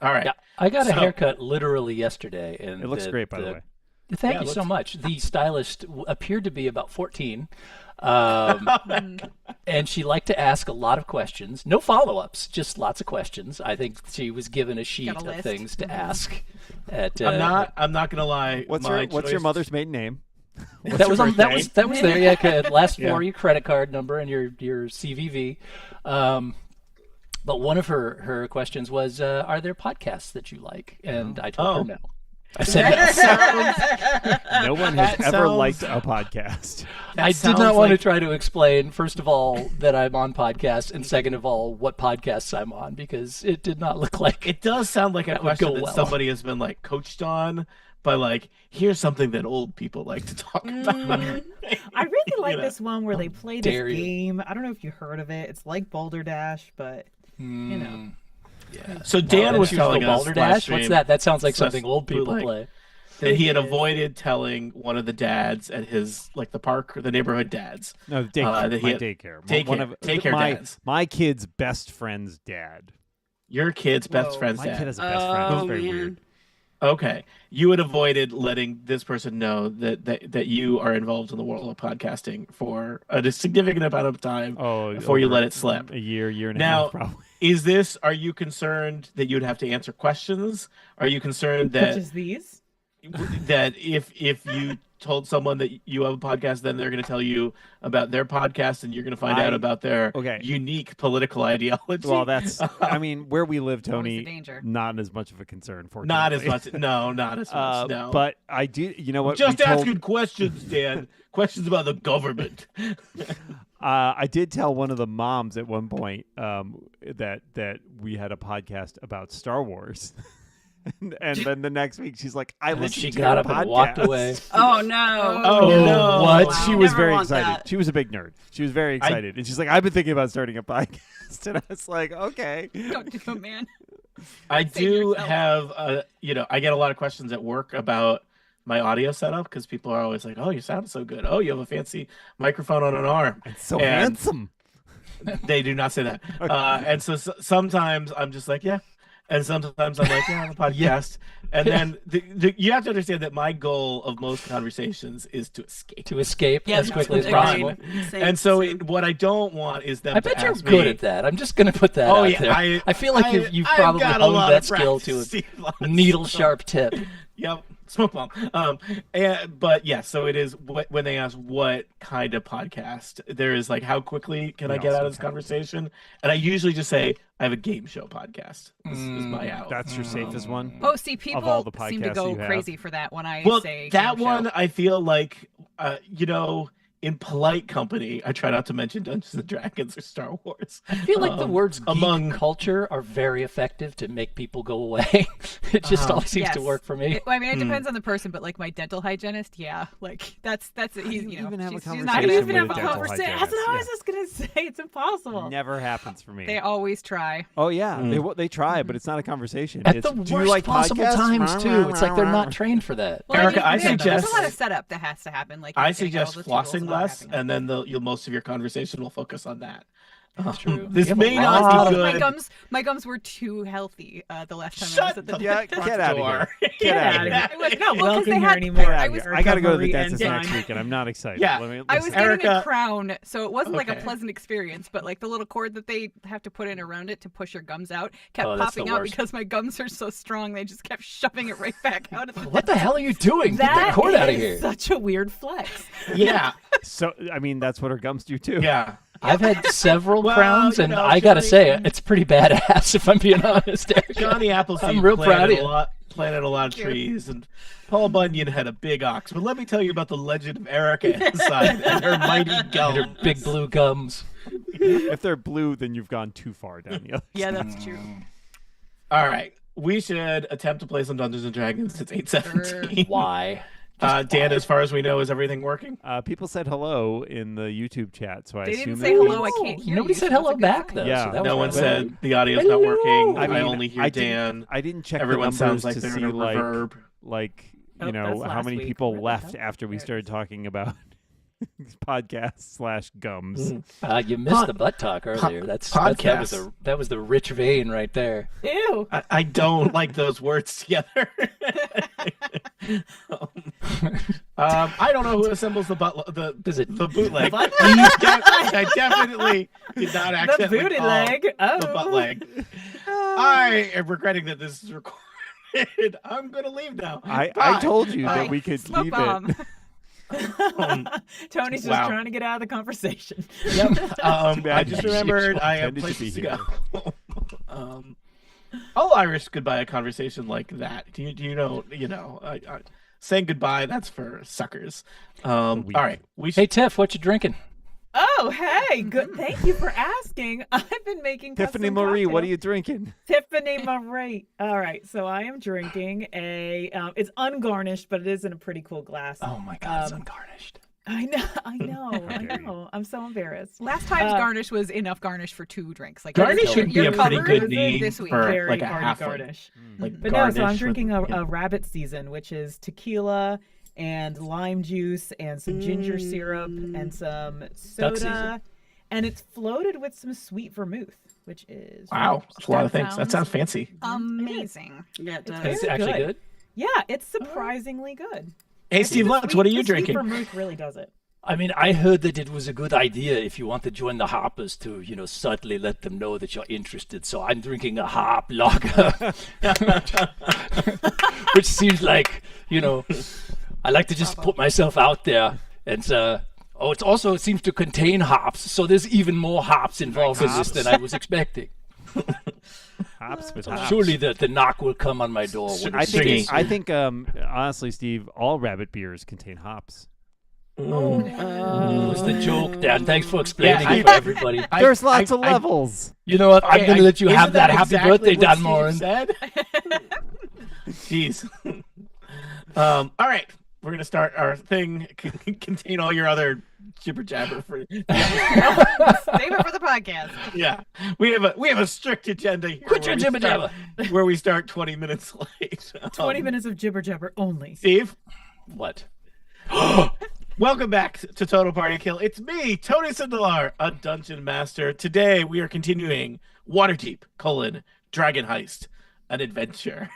All right. Yeah, I got a haircut literally yesterday, and It looks great, by the way. Thank you so much. The stylist appeared to be about 14, and she liked to ask a lot of questions. No follow-ups, just lots of questions. I think she was given a sheet of things to ask. I'm not gonna lie. What's your mother's maiden name? That was there. Yeah, last four, your credit card number and your CVV. But one of her questions was, "Are there podcasts that you like?" And I told her no. I said no one has ever liked a podcast. I did not want to try to explain, first of all, that I'm on podcasts, and second of all, what podcasts I'm on, because it did not look like it does sound like a question that somebody has been like coached on by like, here's something that old people like to talk about. I really like this one where they play this game. I don't know if you heard of it. It's like Boulder Dash, but you know. Yeah. So Dan was telling us Boulder Dash. What's that? That sounds like something old people play. That he had avoided telling one of the dads at his the park or the neighborhood dads. No, daycare. Daycare dads. My kid's best friend's dad. Your kid's best friend's dad. My kid has a best friend. It's very weird. Okay, you had avoided letting this person know that you are involved in the world of podcasting for a significant amount of time before you let it slip. A year and a half, probably. Are you concerned that you'd have to answer questions? Are you concerned that such as these? That if you told someone that you have a podcast, then they're going to tell you about their podcast, and you're going to find out about their unique political ideology. Well, that's I mean, where we live, Tony, not as much of a concern. Fortunately, not as much. No, not as much. No, but I do. You know what? Just asking questions, Dan. Questions about the government. I did tell one of the moms at one point that we had a podcast about Star Wars. And then the next week she's like, I listened to your podcast. And walked away. Oh no! Oh no! What? Wow. She was very excited. That. She was a big nerd. She was very excited, and she's like, I've been thinking about starting a podcast. And I was like, okay. Don't do it, man. I do have I get a lot of questions at work about my audio setup because people are always like, "Oh, you sound so good. Oh, you have a fancy microphone on an arm. It's so handsome." They do not say that. And so sometimes I'm just like, yeah. And sometimes I'm like, yeah, I'm a podcast. And then you have to understand that my goal of most conversations is to escape. As quickly as possible. And so what I don't want is them to ask me. I bet you're good at that. I'm just going to put that out there. I feel like you've probably honed that skill to a needle-sharp tip. Yep. Smoke bomb. But yeah, so it is when they ask what kind of podcast, there is like, how quickly can I get out of this conversation? And I usually just say, I have a game show podcast. This is my out. That's your safest one? Oh, see, people seem to go crazy for that when I say that game one, show. I feel like, in polite company, I try not to mention Dungeons and Dragons or Star Wars. I feel like the words geek culture are very effective to make people go away. It just always seems to work for me. It depends on the person, but like my dental hygienist, like that's he's even have a she's conversation not even have a with a dental conversation. hygienist. That's what I was just gonna say. It's impossible. Never happens for me. They always try. Oh yeah, they try, but it's not a conversation. At the worst possible times too. It's like they're not trained for that. Well, Erica, I suggest there's a lot of setup that has to happen. Like I suggest flossing less, and then most of your conversation will focus on that. That's true. This may not be good. My gums were too healthy the last time I was at the dentist. Get out of here. Get out of here. No, because they had anymore. I got to go to the dentist next week, and I'm not excited. Yeah. I was getting a crown, so it wasn't like a pleasant experience, but like the little cord that they have to put in around it to push your gums out kept popping out because my gums are so strong, they just kept shoving it right back out of the What the hell are you doing? Get that cord out of here. Such a weird flex. Yeah. So, I mean, that's what her gums do, too. Yeah. I've had several crowns, and I gotta say, it's pretty badass, if I'm being honest, Erica. Johnny Appleseed I'm real proud of you. planted a lot of trees, and Paul Bunyan had a big ox. But let me tell you about the legend of Erica inside and her mighty gums. And her big blue gums. If they're blue, then you've gone too far down the other Yeah, that's true. All right. We should attempt to play some Dungeons & Dragons. It's 8:17. Why? Dan, as far as we know, is everything working? People said hello in the YouTube chat, so I assume didn't say hello. I can't hear Nobody you. said hello back, though. Yeah. So that No one was said the audio's not working. I only hear I Dan. I didn't check Everyone the numbers sounds like to they're see in a reverb. like Oh, that's how last many week. people Really? left after we started talking about podcast / gums. You missed the butt talk earlier. That was the rich vein right there. Ew. I don't like those words together. I don't know who assembles the bootleg. I definitely did not accidentally the booty call leg. the butt leg. I am regretting that this is recorded. I'm gonna leave now. I told you that we could Smoke leave bomb. it. Tony's just trying to get out of the conversation. Yep. I just remembered I have places to go. I'll Irish goodbye a conversation like that. Do you know? Saying goodbye, that's for suckers. All right. Hey Tiff, what you drinking? Oh, hey, good. Thank you for asking. I've been making Tiffany custom Marie, what are cocktails. you drinking? Tiffany Marie. All right, so I am drinking it's ungarnished, but it is in a pretty cool glass. Oh my God, it's ungarnished. I know. I'm so embarrassed. Last time's garnish was enough garnish for 2 drinks. Like Garnish should be you're a pretty covered good name this week. for Very like a hearty half garnish. like But no, so I'm garnish drinking with, a rabbit season, which is tequila and lime juice and some ginger syrup and some soda. And it's floated with some sweet vermouth, which is wow, that's a lot of things. That sounds fancy. Amazing. Yeah, it does. Is it actually good? Yeah, it's surprisingly good. Hey, Steve Lutz, what are you the drinking? Sweet vermouth really does it. I mean, I heard that it was a good idea if you want to join the Harpers to, subtly let them know that you're interested. So I'm drinking a Harp lager, which seems like, I like to just put myself out there. And it seems to contain hops. So there's even more hops involved in this than I was expecting. Hops with So hops. surely the knock will come on my door. When I it's think, honestly, Steve, all rabbit beers contain hops. It was the joke, Dan. Thanks for explaining it for everybody. There's lots of levels. You know what? I'm going to let you have that. Happy exactly birthday, what Dan Steve Morin. said? Jeez. All right. We're going to start our thing. Contain all your other jibber jabber for Save it for the podcast. Yeah. We have a strict agenda here. Quit your jibber jabber. Where we start 20 minutes late. 20 minutes of jibber jabber only. Steve, What? welcome back to Total Party Kill. It's me, Tony Sindelar, a dungeon master. Today we are continuing Waterdeep, Dragon Heist, an adventure.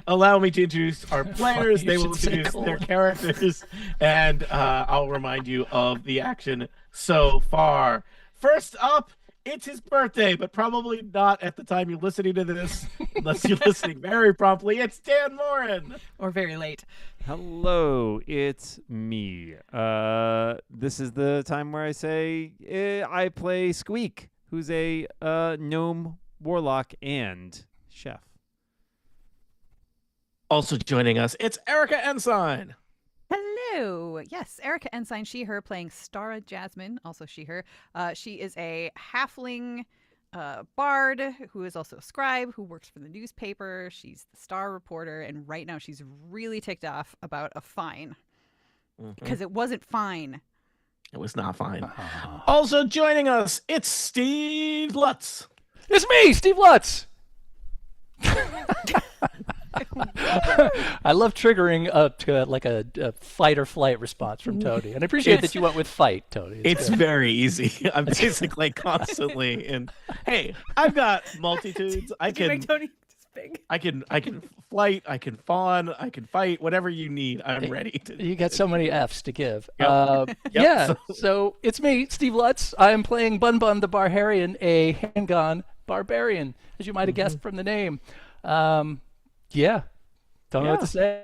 Allow me to introduce our players. They will introduce their characters, and I'll remind you of the action so far. First up, it's his birthday, but probably not at the time you're listening to this, unless you're listening very promptly. It's Dan Morin. Or very late. Hello, it's me. This is the time where I say I play Squeak, who's a gnome warlock and chef. Also joining us, it's Erica Ensign. Hello. Yes, Erica Ensign, she, her, playing Stara Jasmine, also she, her. She is a halfling bard who is also a scribe who works for the newspaper. She's the star reporter, and right now she's really ticked off about a fine. Because it wasn't fine. It was not fine. Also joining us, it's Steve Lutz. It's me, Steve Lutz. I love triggering a fight or flight response from Tony, and I appreciate that you went with fight, Tony. It's very easy. I'm basically constantly in. Hey, I've got multitudes. I Did you can. make Tony this big? I can flight. I can fawn. I can fight. Whatever you need, I'm ready to. You got so many F's to give. Yep. Yeah. So it's me, Steve Lutz. I am playing Bun Bun the Barbarian, a handgun barbarian, as you might have guessed from the name. Yeah. Don't know what to say.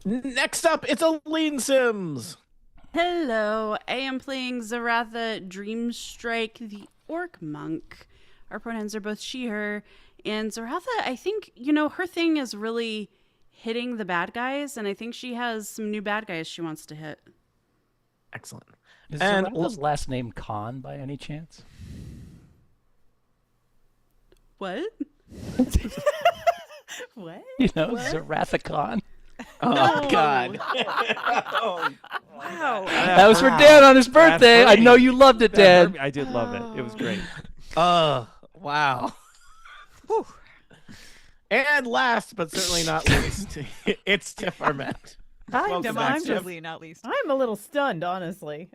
Next up, it's Aline Sims. Hello, I am playing Zaratha Dreamstrike, the Orc Monk. Our pronouns are both she, her. And Zaratha, I think, her thing is really hitting the bad guys, and I think she has some new bad guys she wants to hit. Excellent. Is And Zaratha's last name Khan by any chance? What? What? Zaratha Khan. Oh God. Wow. That was for Dan on his birthday. I know you loved it, Dan. I did love it. It was great. Wow. And last but certainly not least, it's Tiff Armette. I'm, Demonstrably, not least. I'm a little stunned, honestly.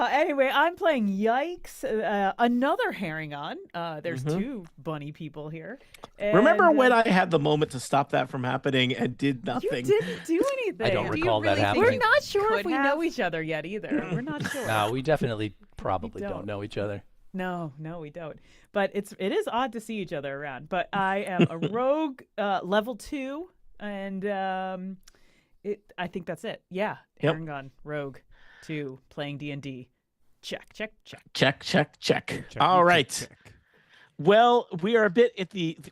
Anyway, I'm playing Yikes, another Herringon. There's two bunny people here. Remember when I had the moment to stop that from happening and did You nothing? didn't do anything. I don't Do you recall that really think happening. We're not sure if could we have? know each other yet either. We're not sure. No, we definitely probably don't. don't know each other. No, we don't. But it is odd to see each other around. But I am a rogue, level 2, and I think that's it. Yeah, Yep. Herringon, rogue 2, playing D&D. Check. Check. All right. Well, we are a bit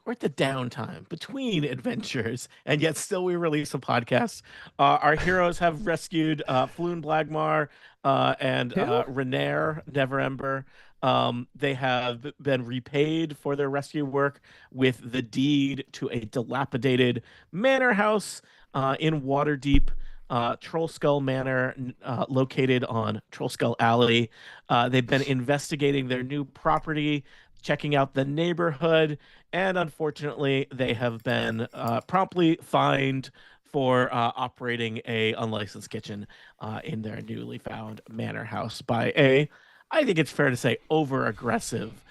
we're at the downtime between adventures, and yet still we release a podcast. Our heroes have rescued Floon Blagmar and Renair Neverember. They have been repaid for their rescue work with the deed to a dilapidated manor house in Waterdeep. Troll Skull Manor, located on Troll Skull Alley. They've been investigating their new property, checking out the neighborhood, and unfortunately, they have been promptly fined for operating a unlicensed kitchen in their newly found manor house by I think it's fair to say, over-aggressive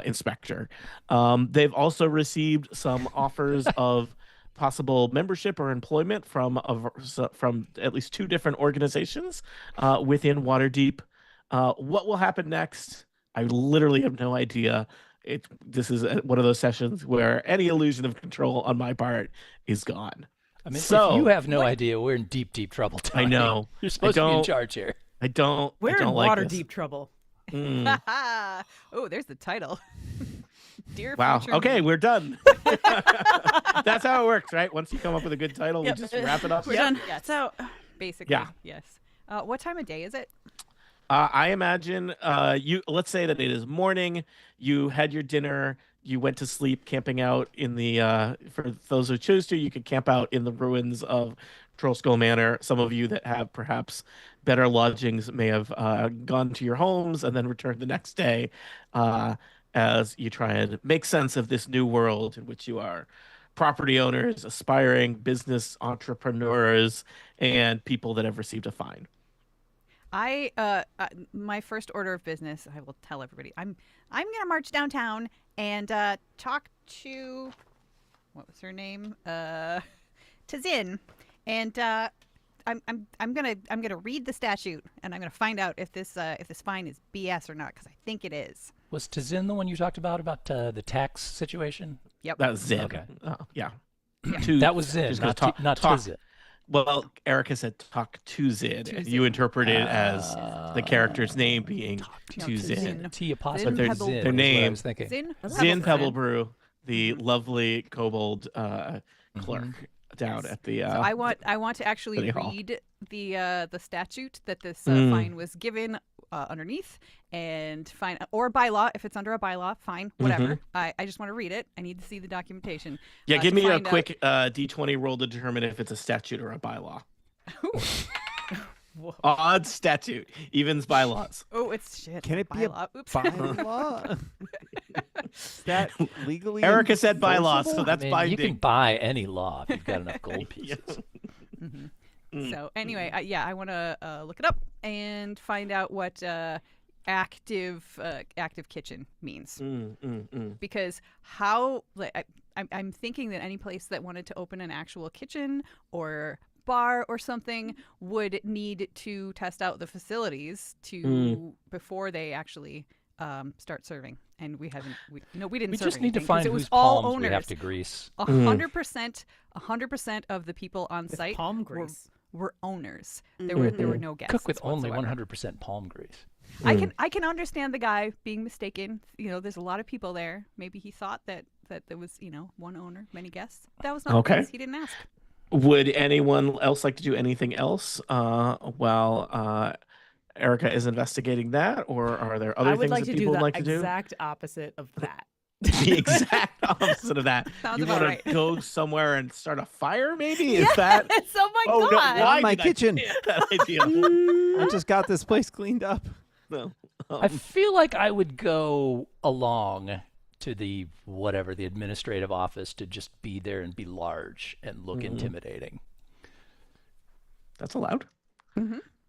inspector. They've also received some offers of possible membership or employment from at least 2 different organizations within Waterdeep. What will happen next? I literally have no idea. This is one of those sessions where any illusion of control on my part is gone. I mean, So, if you have no idea, we're in deep, deep trouble, Tony. I know. You're supposed to be in charge here. We're in water deep trouble. Oh, there's the title. Dear Wow. future Okay, me. we're done. That's how it works, right? Once you come up with a good title, we just wrap it up. We're done. Yes. So, Basically, Yeah. yes. What time of day is it? I imagine let's say that it is morning. You had your dinner. You went to sleep, camping out in the. For those who choose to, you could camp out in the ruins of Troll Skull Manor. Some of you that have perhaps better lodgings may have gone to your homes and then returned the next day, as you try and make sense of this new world in which you are property owners, aspiring business entrepreneurs, and people that have received a fine. My first order of business, I will tell everybody. I'm gonna march downtown and talk to what was her name? Tazin, and I'm gonna read the statute and I'm gonna find out if this fine is BS or not, because I think it is. Was Tazin the one you talked about the tax situation? Yep. That was Zin. Okay. Yeah. That was Zin, just gonna not talk. Tizin. Well, Erica said talk to Zin, and you interpreted it as the character's name being to Zin. T apostrophe Zin Zin. Pebble- is their what name- I was thinking. Zin Zin Pebble- Pebblebrew, the lovely kobold clerk down at the. So I want to actually City Hall. read the statute that this fine was given underneath, and fine, or bylaw if it's under a bylaw, fine, whatever. I just want to read it. I need to see the documentation. Yeah, to give me a find out- quick D20 roll to determine if it's a statute or a bylaw. Whoa. Odd statute, evens bylaws. Oh, it's shit. Can it be a bylaw? Oops. bylaw? Is that legally? Erica said bylaws, so enforceable? that's I mean, binding. you can buy any law if you've got enough gold Yeah. pieces. So anyway, I want to look it up and find out what active kitchen means. Because how I'm thinking that any place that wanted to open an actual kitchen or bar or something would need to test out the facilities before they actually start serving. And we didn't. We didn't. We serve just need to anything 'cause find it was whose all palms owners. we have to grease. 100% of the people on With site palm grease. were owners. There were no guests. Cook with only whatsoever. 100% palm grease. I can understand the guy being mistaken. There's a lot of people there. Maybe he thought that there was one owner, many guests. That was not Okay. the case. He didn't ask. Would anyone else like to do anything else while Erica is investigating that, or are there other I would things like that to people do would the like to do? exact opposite of that. The exact opposite of that. Sounds You about want right. to go somewhere and start a fire, maybe? Is that? Yes, oh my Oh, no, god! why My did I kitchen. say that idea? I just got this place cleaned up. No. I feel like I would go along to the whatever the administrative office to just be there and be large and look intimidating. That's allowed.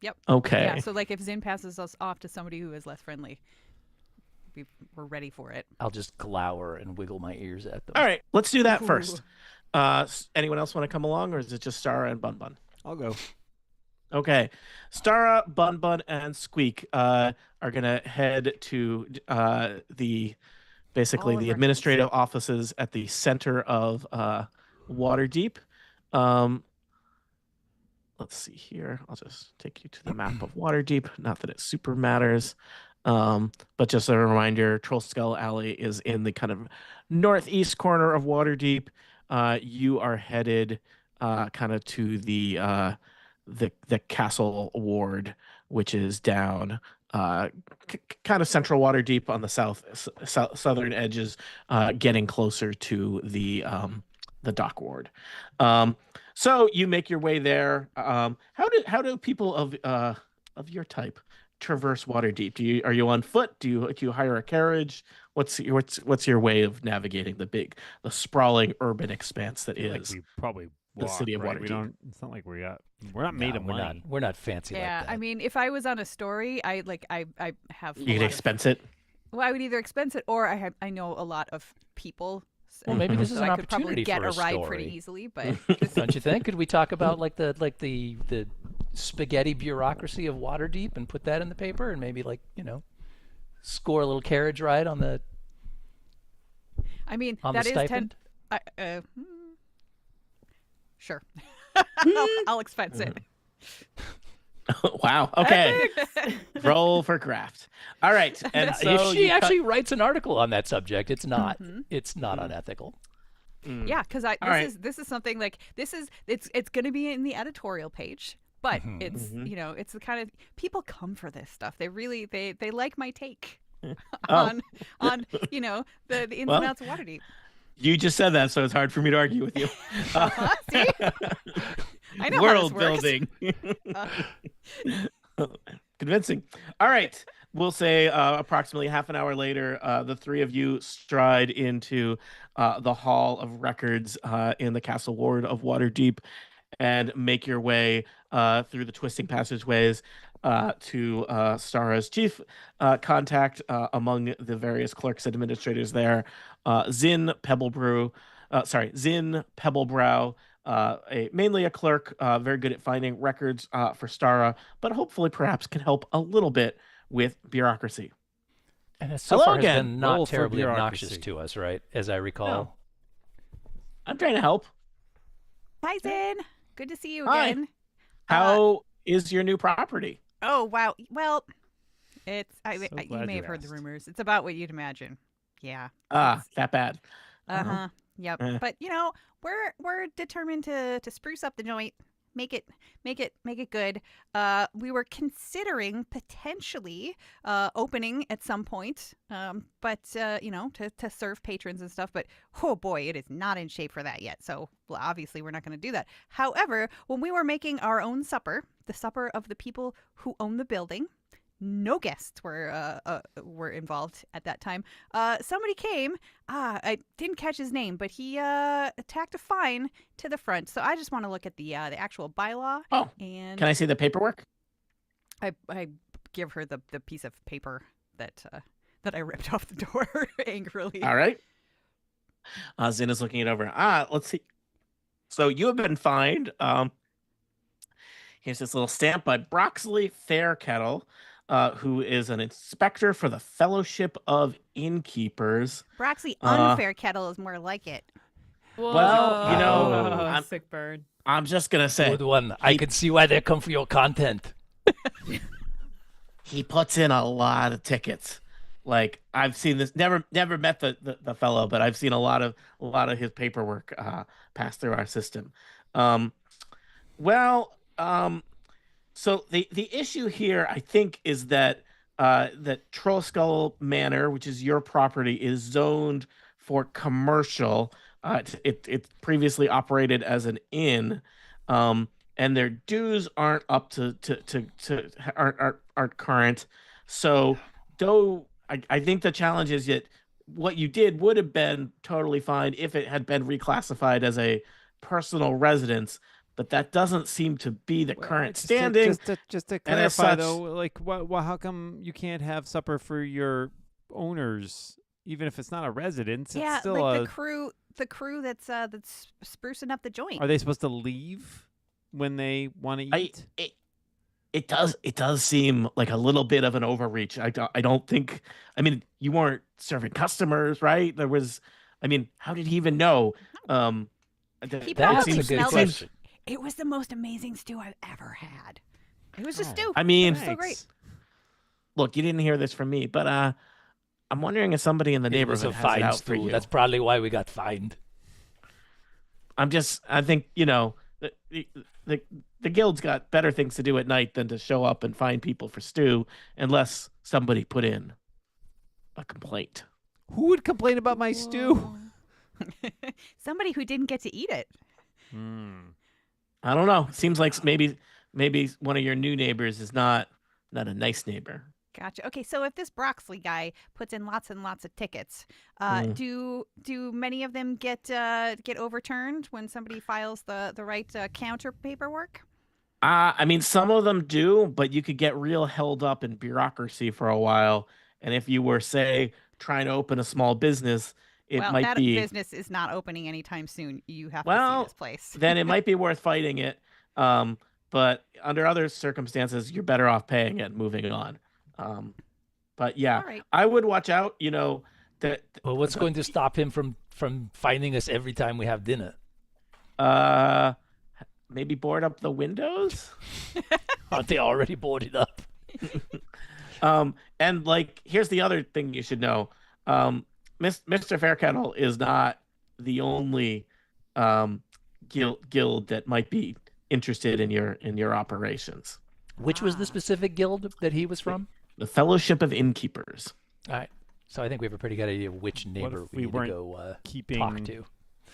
Yep. Okay. Yeah. So like if Zin passes us off to somebody who is less friendly, we're ready for it. I'll just glower and wiggle my ears at them. All right, let's do that first. Anyone else want to come along, or is it just Stara and Bun Bun? I'll go. Okay, Stara, Bun Bun, and Squeak are gonna head to the administrative offices at the center of Waterdeep. Let's see here. I'll just take you to the map of Waterdeep. Not that it super matters. But just a reminder, Troll Skull Alley is in the kind of northeast corner of Waterdeep. You are headed kind of to the Castle Ward, which is down kind of central Waterdeep on the southern edges, getting closer to the Dock Ward. So you make your way there. How do people of your type traverse Waterdeep? Are you on foot? Do you hire a carriage? What's your way of navigating the sprawling urban expanse that is? Like we probably the walk, city of right? Waterdeep. It's not like we're not made of money. We're not fancy like that. I mean, if I was on a story, I have. You could expense it. Well, I would either expense it, or I know a lot of people. Well, maybe this is so an I could probably opportunity get for a a ride story. pretty easily. But Don't you think? Could we talk about like the spaghetti bureaucracy of Waterdeep and put that in the paper and maybe score a little carriage ride on the I mean, on that the is stipend? Sure. I'll expense it. Wow. Okay. Roll for craft. All right. And so if she actually writes an article on that subject, it's not unethical. Yeah, because this is something like it's going to be in the editorial page, but it's it's the kind of people come for this stuff. They really they like my take on the ins and outs of Waterdeep. You just said that, so it's hard for me to argue with you. See? I know World how this building. Convincing. All right. We'll say approximately half an hour later, the three of you stride into the Hall of Records in the Castle Ward of Waterdeep and make your way through the twisting passageways to Stara's chief contact among the various clerks and administrators there, Zin Pebblebrow, mainly a clerk, very good at finding records for Stara, but hopefully perhaps can help a little bit with bureaucracy. And so Hello far again. has been not Roll for terribly bureaucracy. obnoxious to us, right? As I recall. No. I'm trying to help. Hi, Zin. Good to see you Hi. again. How is your new property? Oh wow. Well, it's you glad may you have heard the asked. rumors. It's about what you'd imagine. Yeah. That bad. Uh-huh. Yep. Eh. But we're determined to spruce up the joint, make it good. We were considering potentially opening at some point, but to serve patrons and stuff. But oh boy, it is not in shape for that yet. So obviously we're not going to do that. However, when we were making our own supper, the supper of the people who own the building. No guests were involved at that time. Somebody came. I didn't catch his name, but he tacked a fine to the front. So I just want to look at the actual bylaw. Oh, and can I see the paperwork? I give her the piece of paper that I ripped off the door angrily. All right. Zin is looking it over. Let's see. So you have been fined. Here's this little stamp by Broxley Fairkettle, who is an inspector for the Fellowship of Innkeepers. Broxley Unfair Kettle is more like it. Well, sick bird. I'm just gonna say Good one. I can see why they come for your content. he puts in a lot of tickets. Like I've seen this. Never met the fellow, but I've seen a lot of his paperwork pass through our system. So the issue here, I think, is that that Troll Skull Manor, which is your property, is zoned for commercial. It previously operated as an inn, and their dues aren't up to aren't current. So, though I think the challenge is that what you did would have been totally fine if it had been reclassified as a personal residence, but that doesn't seem to be the current standing. Just to and as clarify such, though, like how come you can't have supper for your owners, even if it's not a residence? Yeah, it's still like the crew that's sprucing up the joint. Are they supposed to leave when they want to eat? It does seem like a little bit of an overreach. I don't think. I mean, you weren't serving customers, right? There was. I mean, how did he even know? He That's probably a good smelled question. it. It was the most amazing stew I've ever had. It was a stew. I mean, it was so great. Look, you didn't hear this from me, but I'm wondering if somebody in the It was neighborhood a has it fine out for stew. you. That's probably why we got fined. I think the guild's got better things to do at night than to show up and find people for stew, unless somebody put in a complaint. Who would complain about my stew? Somebody who didn't get to eat it. I don't know. Seems like maybe one of your new neighbors is not a nice neighbor. Gotcha. Okay, so if this Broxley guy puts in lots and lots of tickets, do many of them get overturned when somebody files the right counter paperwork? I mean, some of them do, but you could get real held up in bureaucracy for a while. And if you were, say, trying to open a small business, that business is not opening anytime soon. You have to see this place. Then it might be worth fighting it. But under other circumstances, you're better off paying it and moving on. But yeah, right. I would watch out. Well, what's going to stop him from finding us every time we have dinner? Maybe board up the windows. Aren't they already boarded up? And like, here's the other thing you should know. Mr. Fairkettle is not the only guild that might be interested in your operations. Which was the specific guild that he was from? The Fellowship of Innkeepers. All right. So I think we have a pretty good idea of which neighbor we need to go talk to.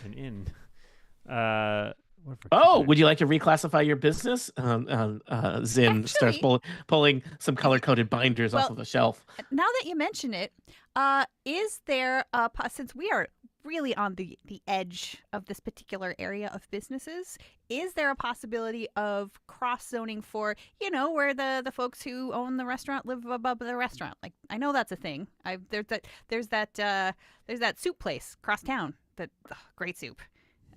An inn. Would you like to reclassify your business? Zin starts pulling some color-coded binders off of a shelf. Now that you mention it, is there since we are really on the edge of this particular area of businesses, is there a possibility of cross-zoning for, where the folks who own the restaurant live above the restaurant? Like, I know that's a thing. There's that soup place across town. Great soup.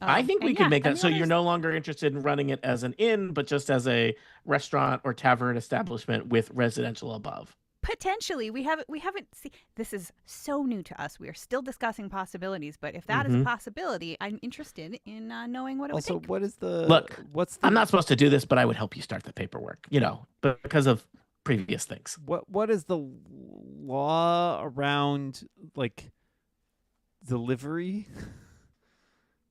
I think we could make that so you're no longer interested in running it as an inn, but just as a restaurant or tavern establishment with residential above. Potentially, we haven't seen. This is so new to us. We are still discussing possibilities, but if that is a possibility, I'm interested in knowing what it would take. What is the look? What's the, I'm not supposed to do this, but I would help you start the paperwork. But because of previous things. What is the law around like delivery?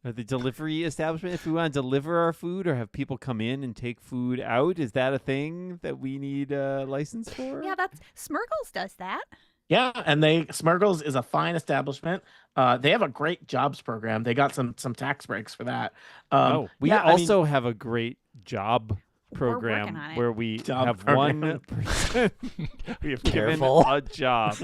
Or the delivery establishment, if we want to deliver our food or have people come in and take food out, is that a thing that we need a license for? Yeah, Smurgles does that. Yeah, and Smurgles is a fine establishment. They have a great jobs program. They got some tax breaks for that. We also have a great job program where we have one person we have given a job.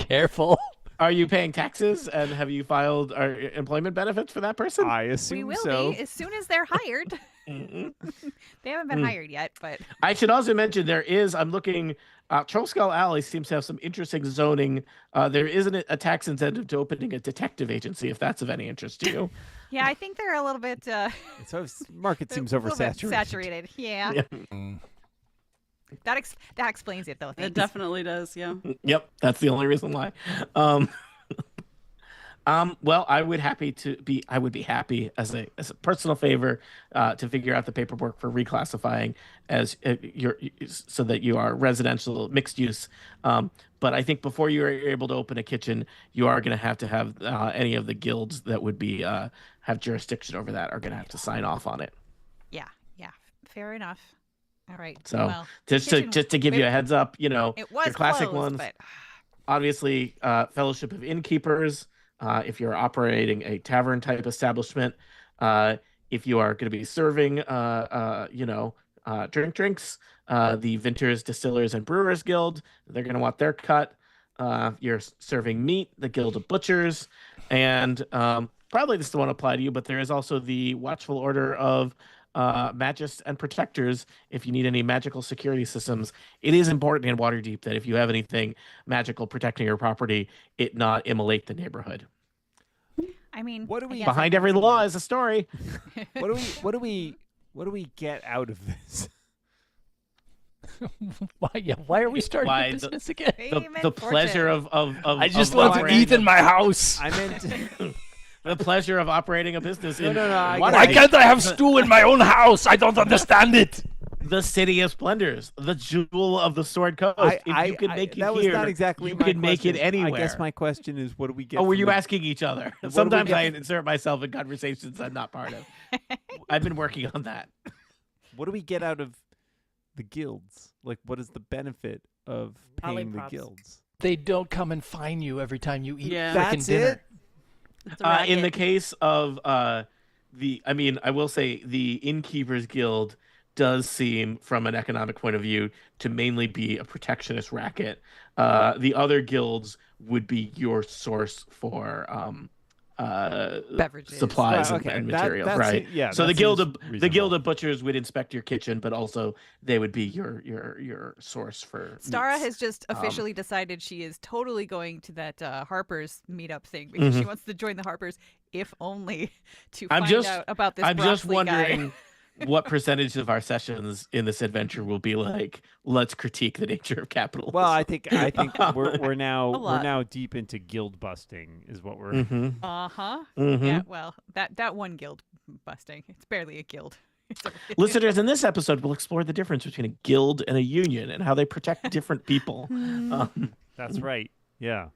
Careful. Are you paying taxes and have you filed employment benefits for that person? I assume we will so. be as soon as they're hired. They haven't been hired yet, but I should also mention I'm looking. Trollskull Alley seems to have some interesting zoning. There isn't a tax incentive to opening a detective agency, if that's of any interest to you. Yeah, I think they're a little bit. Market seems oversaturated. Saturated, yeah. That explains it though. It definitely does. Yeah. Yep, that's the only reason why. Well, I would be happy as a personal favor to figure out the paperwork for reclassifying as so that you are residential mixed use. But I think before you are able to open a kitchen, you are going to have any of the guilds that would be have jurisdiction over that are going to have to sign off on it. Yeah, fair enough. All right. So just to give you a heads up, it was your classic closed, ones, but... obviously, Fellowship of Innkeepers. If you're operating a tavern type establishment, if you are going to be serving, drinks, the Vintners, Distillers, and Brewers Guild, they're going to want their cut. you're serving meat, the Guild of Butchers, and probably this won't apply to you, but there is also the Watchful Order of Magists and Protectors. If you need any magical security systems, it is important in Waterdeep that if you have anything magical protecting your property, it not immolate the neighborhood. I mean, What do I we- guess Behind I've every seen law that. is a story. What do we get out of this? Why are we starting Why a the- business again? Fame and The pleasure fortune. of I just of want to operating eat in my house. I meant the pleasure of operating a business in no, I Waterdeep. get Why can't I have stew in my own house? I don't understand it. The City of Splendors, the jewel of the Sword Coast. If you could make it that was here, not exactly you my could make it question. anywhere. I guess my question is, what do we get? Oh, were from you the- asking each other? do we Sometimes get I from- insert myself in conversations I'm not part of. I've been working on that. What do we get out of the guilds? Like, what is the benefit of paying the Lollipops. guilds? They don't come and fine you every time you eat Yeah. frickin' That's dinner. it? It's a In the racket. case of I will say the Innkeepers Guild does seem, from an economic point of view, to mainly be a protectionist racket. The other guilds would be your source for Beverages. supplies Right, okay, and that- materials, that's right? it, yeah, So that the Guild seems of the Guild reasonable. of Butchers would inspect your kitchen, but also they would be your source for Stara meats. has just officially decided she is totally going to that Harper's meetup thing because she wants to join the Harpers, if only to I'm find just- out about this. I'm just Broxley guy. wondering what percentage of our sessions in this adventure will be like, let's critique the nature of capitalism. Well, I think we're lot. now deep into guild busting, is what we're. Mhm. Uh-huh. Mhm. Yeah, well, that one guild busting. It's barely a guild. It's a- Listeners, in this episode, we'll explore the difference between a guild and a union and how they protect different people. That's right. Yeah.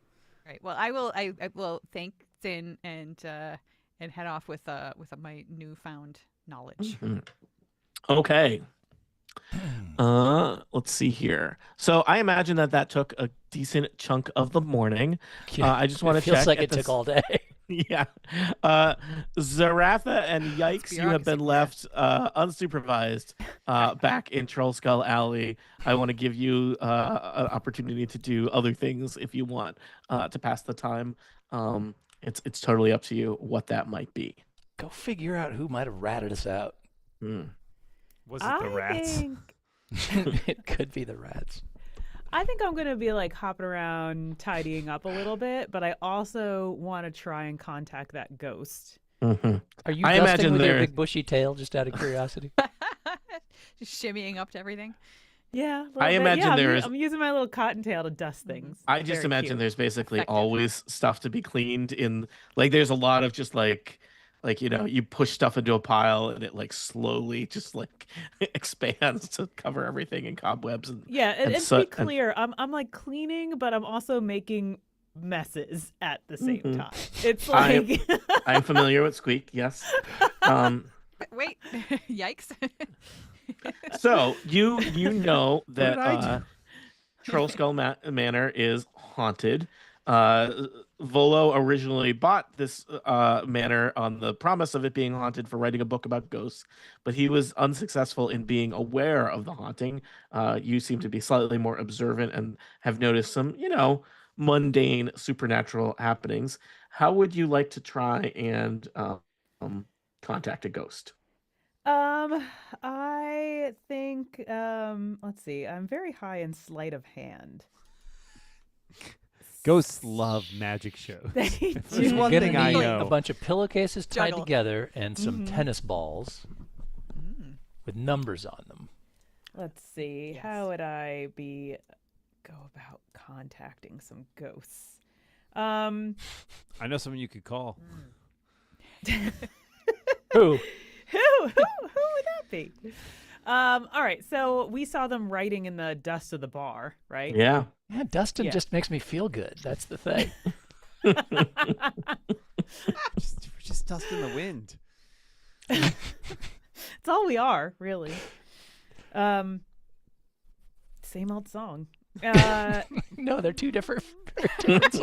Right. Well, I will thank Sin and head off with my newfound knowledge. Okay. Let's see here. So I imagine that took a decent chunk of the morning. I just want to It feels check. like at it the took all day. Yeah. Zaratha and Yikes, you have been bureaucracy. left unsupervised back in Troll Skull Alley. I want to give you an opportunity to do other things if you want to pass the time. It's totally up to you what that might be. Go figure out who might have ratted us out. Was it the rats? It could be the rats. I think I'm gonna be like hopping around, tidying up a little bit, but I also want to try and contact that ghost. Mhm. Are you I dusting imagine with your there- big bushy tail, just out of curiosity? Just shimmying up to everything. Yeah, a little I bit. imagine yeah, there is- I'm using my little cottontail to dust things. I It's just very imagine cute. there's basically Effective. always stuff to be cleaned in. Like there's a lot of just like you push stuff into a pile and it like slowly just like expands to cover everything in cobwebs and Yeah, and to be soot and- clear, I'm like cleaning, but I'm also making messes at the same Mhm. time. It's I- like I'm familiar with Squeak, yes. Wait, yikes! So you know did that I do? Troll Skull Manor is haunted. Volo originally bought this manor on the promise of it being haunted for writing a book about ghosts, but he was unsuccessful in being aware of the haunting. You seem to be slightly more observant and have noticed some, mundane supernatural happenings. How would you like to try and contact a ghost? I think let's see. I'm very high in sleight of hand. Ghosts love magic shows. They If there's do. one You're thing gonna I need know. a bunch of pillowcases tied Juggle. together and some Mhm. tennis balls with numbers on them. Let's see. Yes. How would I go about contacting some ghosts? I know someone you could call. Who? Who would that be? All right. So we saw them writing in the dust of the bar, right? Yeah. Yeah, Dustin Yeah. just makes me feel good. That's the thing. Just dust in the wind. It's all we are, really. Same old song. No, they're two different songs.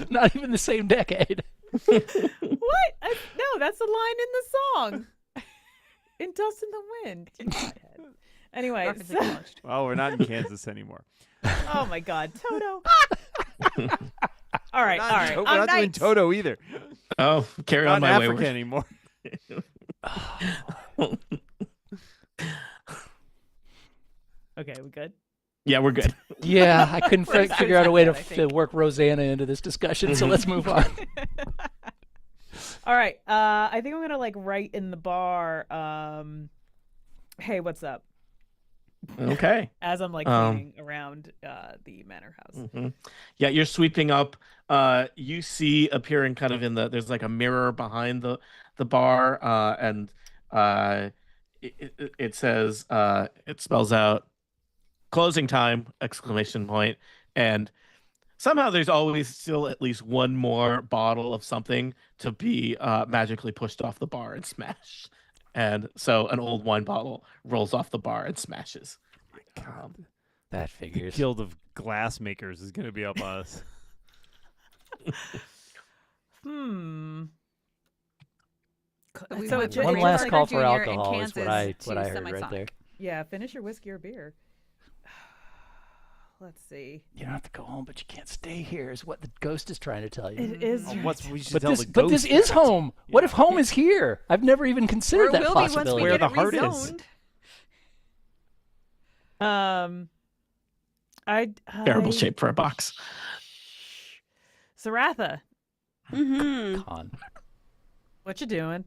Not even the same decade. What? No, that's the line in the song. In Dust in the Wind. In my head. Anyway, Rapidly launched. Well, we're not in Kansas anymore. oh my God, Toto. All right. We're not doing Knights. Toto either. Oh, carry Not on my Africa wayward. anymore. Okay, we good? Yeah, we're good. Yeah, I couldn't We're figure out a way good, to, I think. to work Rosanna into this discussion, so let's move on. All right. I think I'm gonna like write in the bar. Hey, what's up? Okay. As I'm like cleaning around the manor house. Mhm. Yeah, you're sweeping up. You see appearing kind of there's like a mirror behind the bar, and it says it spells out closing time exclamation point, and somehow there's always still at least one more bottle of something to be magically pushed off the bar and smashed. And so an old wine bottle rolls off the bar and smashes. That figures. Guild of Glassmakers is going to be up on us. We So went ju- from One Ray last Parker call for Jr. in alcohol is Kansas what I to heard right Semisonic. there. Yeah, finish your whiskey or beer. Let's see. You don't have to go home, but you can't stay here, is what the ghost is trying to tell you. It is. We should But tell this, the but this ghost is that. home. What Yeah. if home is here? I've never even Or considered it that will be once we possibility. Where get the it heart is. rezoned. Terrible shape for a box. Saratha, Mm-hmm. Con. what you doing?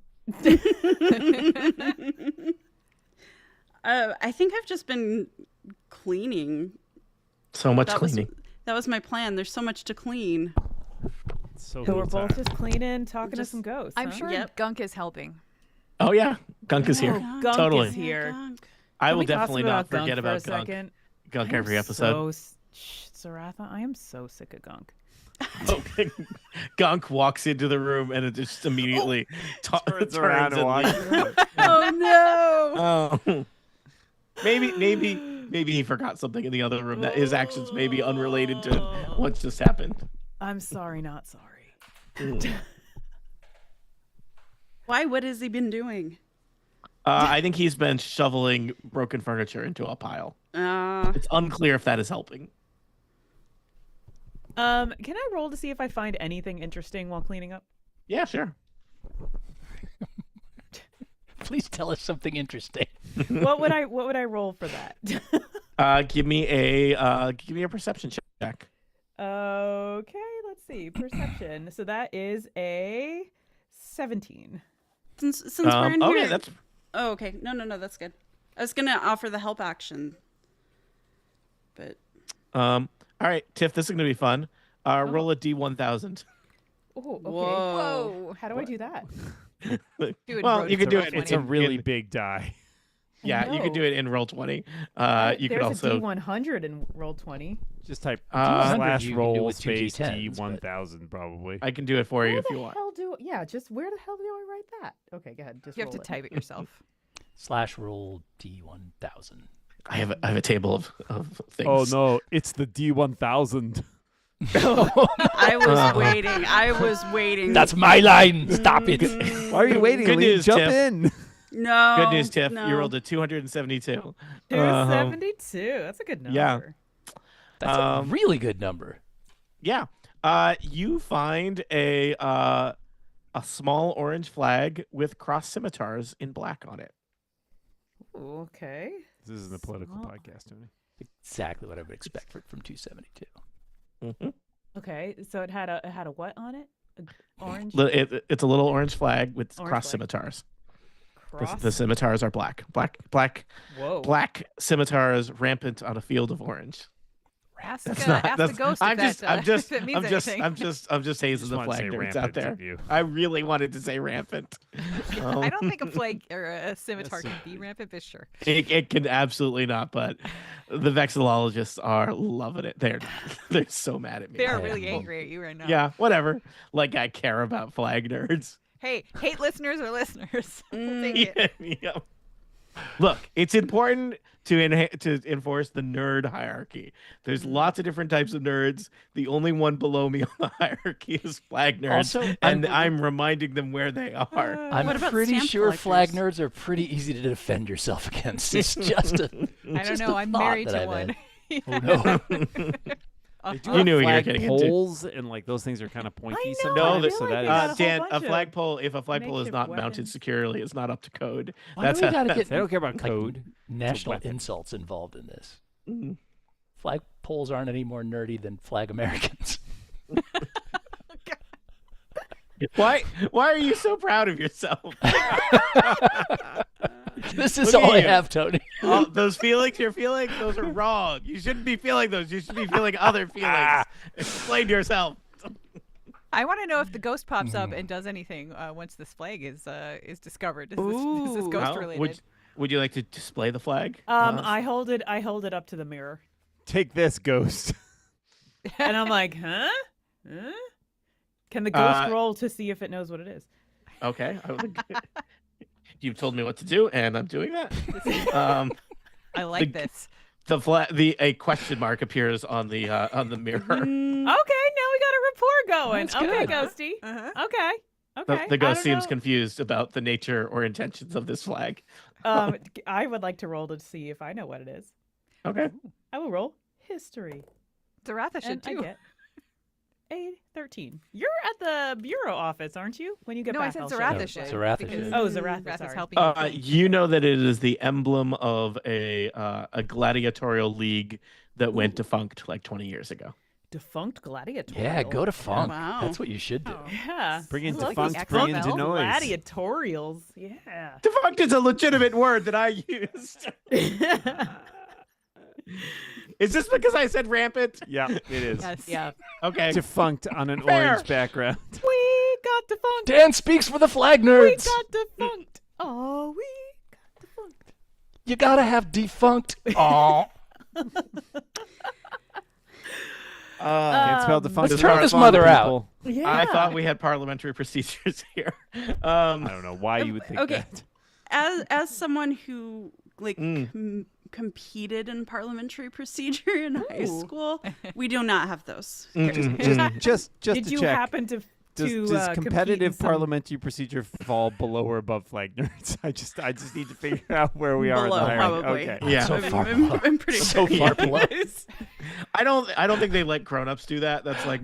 I think I've just been cleaning. So much That cleaning. that was my plan. There's so much to clean. So So we're good both time. just cleaning, talking to Just- some ghosts. I'm huh? sure Yep. Gunk is helping. Oh yeah, Gunk is here. Gunk. Totally. is here. Gunk. I Can will we gossip definitely not Gunk forget for a about Gunk. second? Gunk I am every episode. Saratha, I am so sick of Gunk. Okay. Gunk walks into the room and it just immediately Turns around and walks. Oh no! Oh. Maybe he forgot something in the other room that his actions may be unrelated to what just happened. I'm sorry, not sorry. Why? What has he been doing? I think he's been shoveling broken furniture into a pile. It's unclear if that is helping. Can I roll to see if I find anything interesting while cleaning up? Yeah, sure. Please tell us something interesting. What would I roll for that? Give me a perception check. Okay, let's see. Perception. So that is a 17. Since we're in okay, here. that's Oh, okay. No, that's good. I was gonna offer the help action, but all right, Tiff. This is gonna be fun. Roll a D1000. Oh, okay. whoa. How do I do that? Do it Well, road you can to do roll it. 20. It's a really big die. Yeah, you can do know. it in roll 20. You could There's also a D100 in roll 20. Just type Uh, slash you can do roll with two space D10s, but- D1000 probably. I can do it for you Where if the you want. hell do? Yeah, just where the hell do I write that? Okay, go ahead. Just You have to roll it. type it yourself. / roll D1000. I have a table of things. Oh no, it's the D1000. I was waiting. I was waiting. That's my line. Stop it. Why are you waiting? Good Lee? news, Jump Tiff. in. no. Good news, Tiff. No. You rolled a 272. 272. That's a good number. Yeah. That's a really good number. Yeah. You find a small orange flag with cross scimitars in black on it. Ooh, okay. This isn't a political Small. podcast, Tony. Exactly what I would expect from 272. Mm-hmm. Okay, so it had a what on it? Orange. It's a little orange flag with Orange cross flag. scimitars. Cross. The scimitars are black. Whoa. Black scimitars rampant on a field of orange. Ask, That's ask not. the That's, ghost I'm if just. that, I'm just. if it means I'm just. anything. I'm just hazing Just the wanted to flag say nerds out rampant there. of you. I really wanted to say rampant. I don't think a flag or a scimitar can be rampant, but sure. It can absolutely not. But the vexillologists are loving it. They're so mad at me. They're Yeah. really angry at you right now. Yeah, whatever. Like I care about flag nerds. Hey, hate listeners are listeners. We'll take it. Yeah. Look, it's important to enforce the nerd hierarchy. There's lots of different types of nerds. The only one below me on the hierarchy is flag nerds, Also, and I'm reminding them where they are. I'm What about pretty stamp sure flag collectors? nerds are pretty easy to defend yourself against. It's just a I don't just know. a I'm thought married that to I've one. had. Oh no. They do You have knew what you were flag getting into. poles, and like those things are kind of pointy know, sometimes. I so feel that like is. they got a whole Dan, bunch a of flagpole. If a flagpole is makeshift not mounted weapons. securely, it's not up to code. Why do we gotta get they don't care about like, code. national weapon. insults involved in this? Mhm. Flag poles aren't any more nerdy than flag Americans. Why are you so proud of yourself? This is Look at all I you. have, Tony. All those feelings you're feeling, those are wrong. You shouldn't be feeling those. You should be feeling other feelings. Explain to yourself. I want to know if the ghost pops up and does anything once this flag is discovered. Is this Ooh. ghost Well, related? would you like to display the flag? I hold it up to the mirror, Take this, ghost. and I'm like, huh? Can the ghost roll to see if it knows what it is? Okay. You've told me what to do, and I'm doing that. I like this. A question mark appears on the mirror. Okay, now we got a rapport going. That's Okay, good. Ghosty. Uh-huh. Okay. Okay. The I ghost don't seems know. confused about the nature or intentions of this flag. I would like to roll to see if I know what it is. Okay. I will roll history. Zaratha should And I too. get a 13. You're at the bureau office, aren't you? When you get No, I back, said I'll show Zaratha you. should. Zaratha because should. Oh, Zaratha, Zaratha's sorry. helping you. You know that it is the emblem of a gladiatorial league that went defunct like 20 years ago. Defunct gladiatorial. Yeah, go to funk. Wow. That's what you should do. Yeah. Bring in I like defunct, the bring in XFL. denoise. Gladiatorials. Yeah. Defunct is a legitimate word that I used. Is this because I said rampant? Yeah, it is. Yes. Yeah. Okay. Defunct on an Fair. orange background. We got defunct. Dan speaks for the flag We nerds. got defunct. Oh, we got defunct. You gotta have defunct. Aw. Can't spell defunct. Let's without turn this fun, mother out. people. Yeah. I thought we had parliamentary procedures here. I don't know why you would think Okay. that. As someone who competed in parliamentary procedure in high school, we do not have those. Just Did to you check. happen to Does compete in competitive some- parliamentary procedure fall below or above flag nerds? I just need to figure out where we are in Below, the hierarchy. probably. Okay. Yeah. So far below. I'm pretty So sure. far below. I don't think they let grown-ups do that. That's like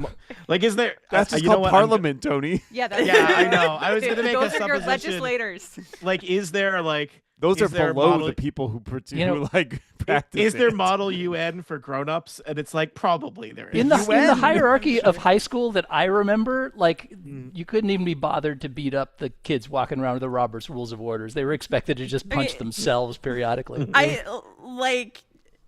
is there That's just you know called what? Parliament, Tony. Yeah, that's Yeah, I know. I was going to make a Those are your supposition. legislators. Like, is there Those Is are there a below model- the people who, You know, who like practice. is there it. model UN for grown-ups? And it's like probably there is. In the UN. hierarchy of high school that I remember, like you couldn't even be bothered to beat up the kids walking around with the Robert's Rules of Orders. They were expected to just punch Okay. themselves periodically.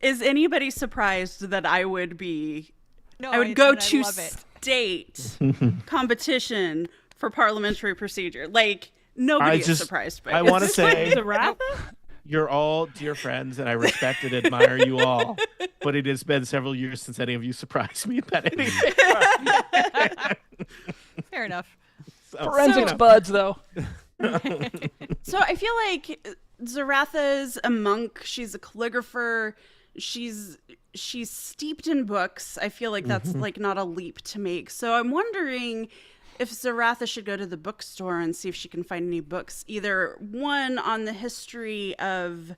Is anybody surprised that I would be? No, I would go and to I love it. state competition for parliamentary procedure. Like nobody is surprised by I it. want to say Zaratha? you're all dear friends, and I respect and admire you all. But it has been several years since any of you surprised me about anything. Fair enough. Forensics buds, though. So I feel like Zaratha is a monk. She's a calligrapher. She's steeped in books. I feel like that's like not a leap to make. So I'm wondering if Zaratha should go to the bookstore and see if she can find any books, either one on the history of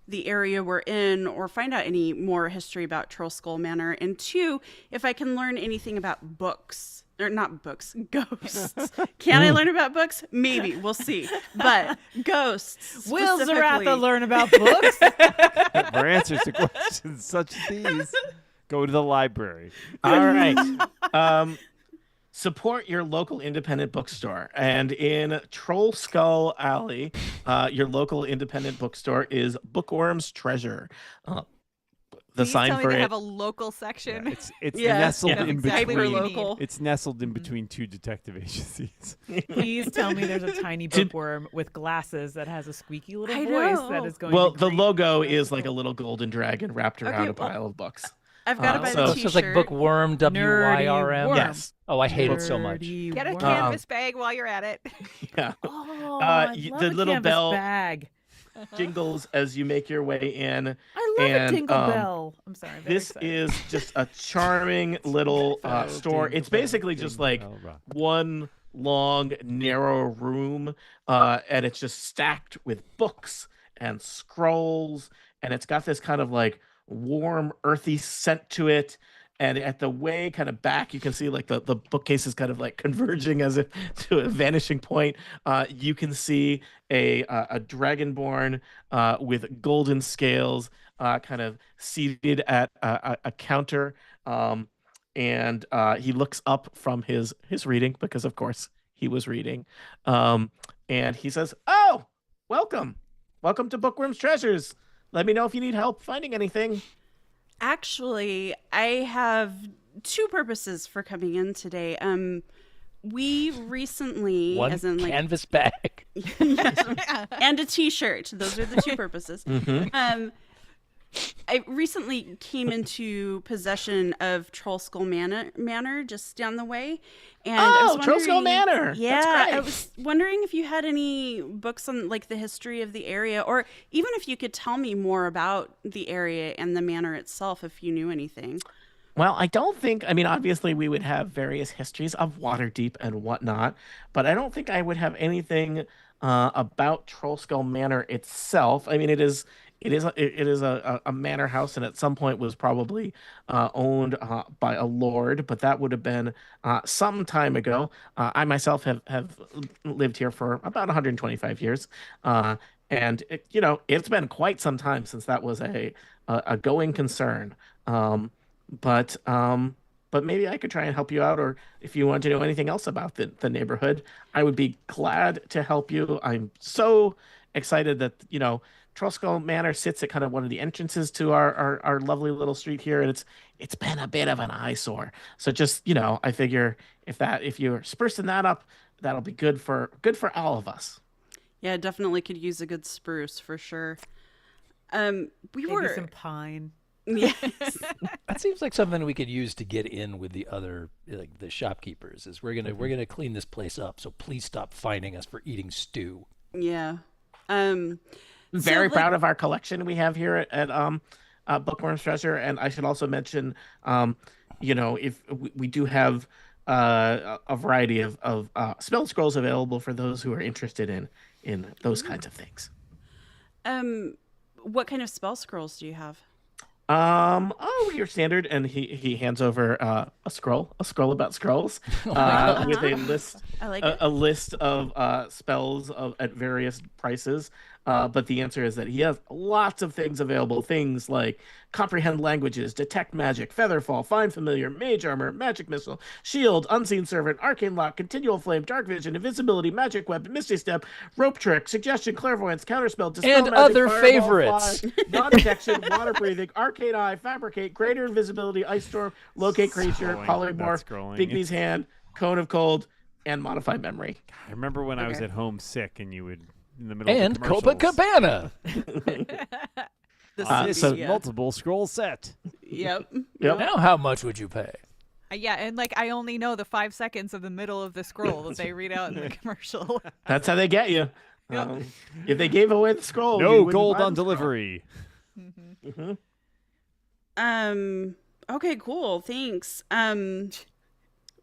the area we're in, or find out any more history about Troll Skull Manor, and two, if I can learn anything about books. Or not books, ghosts. Can I learn about books? Maybe. We'll see. But ghosts. Will specifically. Zaratha learn about books? For answers to questions such as these, go to the library. All right. Support your local independent bookstore. And in Troll Skull Alley, your local independent bookstore is Bookworm's Treasure. The Please sign tell me for they it. have a local section. It's Yeah, nestled yeah. in Exactly between. what you need. Local. It's nestled in between two detective agencies. Please tell me there's a tiny bookworm with glasses that has a squeaky little I voice know. that is going Well, to the greet logo you. is like a little golden dragon wrapped around Okay, a pile of books. I've got to buy so- the So t-shirt. it's like bookworm, W-Y-R-M. worm. Yes. Oh, I hate it so much. Nerdy Get a worm. canvas bag while you're at it. Yeah. Oh, Uh, I y- love the a little canvas bell- bag. jingles as you make your way in. I love and, a jingle bell. I'm sorry. I'm very This excited. is just a charming little store. It's basically just like one long, narrow room, and it's just stacked with books and scrolls, and it's got this kind of like warm, earthy scent to it. And at the way kind of back, you can see like the bookcase is kind of like converging as if to a vanishing point. You can see a dragonborn with golden scales kind of seated at a counter. And he looks up from his reading because, of course, he was reading. And he says, "Oh, welcome. Welcome to Bookworm's Treasures. Let me know if you need help finding anything." Actually, I have two purposes for coming in today. We recently, One as in like canvas bag. and a T-shirt. Those are the two purposes. I recently came into possession of Trollskull Manor just down the way. And I was Trollskull Manor! Yeah, That's great. I was wondering if you had any books on like the history of the area, or even if you could tell me more about the area and the manor itself, if you knew anything. Well, I don't think, I mean, obviously we would have various histories of Waterdeep and whatnot, but I don't think I would have anything about Trollskull Manor itself. I mean, it is a manor house, and at some point was probably owned by a lord, but that would have been some time ago. I myself have lived here for about 125 years, and it's been quite some time since that was a going concern. But maybe I could try and help you out, or if you want to know anything else about the neighborhood, I would be glad to help you. I'm so excited that, Trollskull Manor sits at kind of one of the entrances to our lovely little street here, and it's been a bit of an eyesore. So just, I figure if you're sprucing that up, that'll be good for all of us. Yeah, definitely could use a good spruce for sure. Maybe some pine. Yes. That seems like something we could use to get in with the other, like the shopkeepers. Is we're gonna clean this place up. So please stop fining us for eating stew. Yeah. Very proud of our collection we have here at Bookworm's Treasure, and I should also mention, if we do have a variety of spell scrolls available for those who are interested in those kinds of things. What kind of spell scrolls do you have? Your standard, and he hands over a scroll about scrolls with a list. I like a list of spells at various prices. But the answer is that he has lots of things available. Things like comprehend languages, detect magic, featherfall, find familiar, mage armor, magic missile, shield, unseen servant, arcane lock, continual flame, dark vision, invisibility, magic weapon, misty step, rope trick, suggestion, clairvoyance, counterspell, dispel and magic, other fireball, favorites. Non-detection, water breathing, arcane eye, fabricate, greater invisibility, ice storm, locate creature, polymorph, Big B's hand, cone of cold, and modified memory. I remember when I was Okay. at home sick, and you would in the middle And of the commercials. Copacabana. This so- multiple scroll set. Yep. Yep. Now, how much would you pay? Yeah, and like I only know the 5 seconds of the middle of the scroll that they read out in the commercial. That's how they get you. If they gave away the scroll, you No wouldn't gold buy on the scroll. delivery. Okay, cool. Thanks.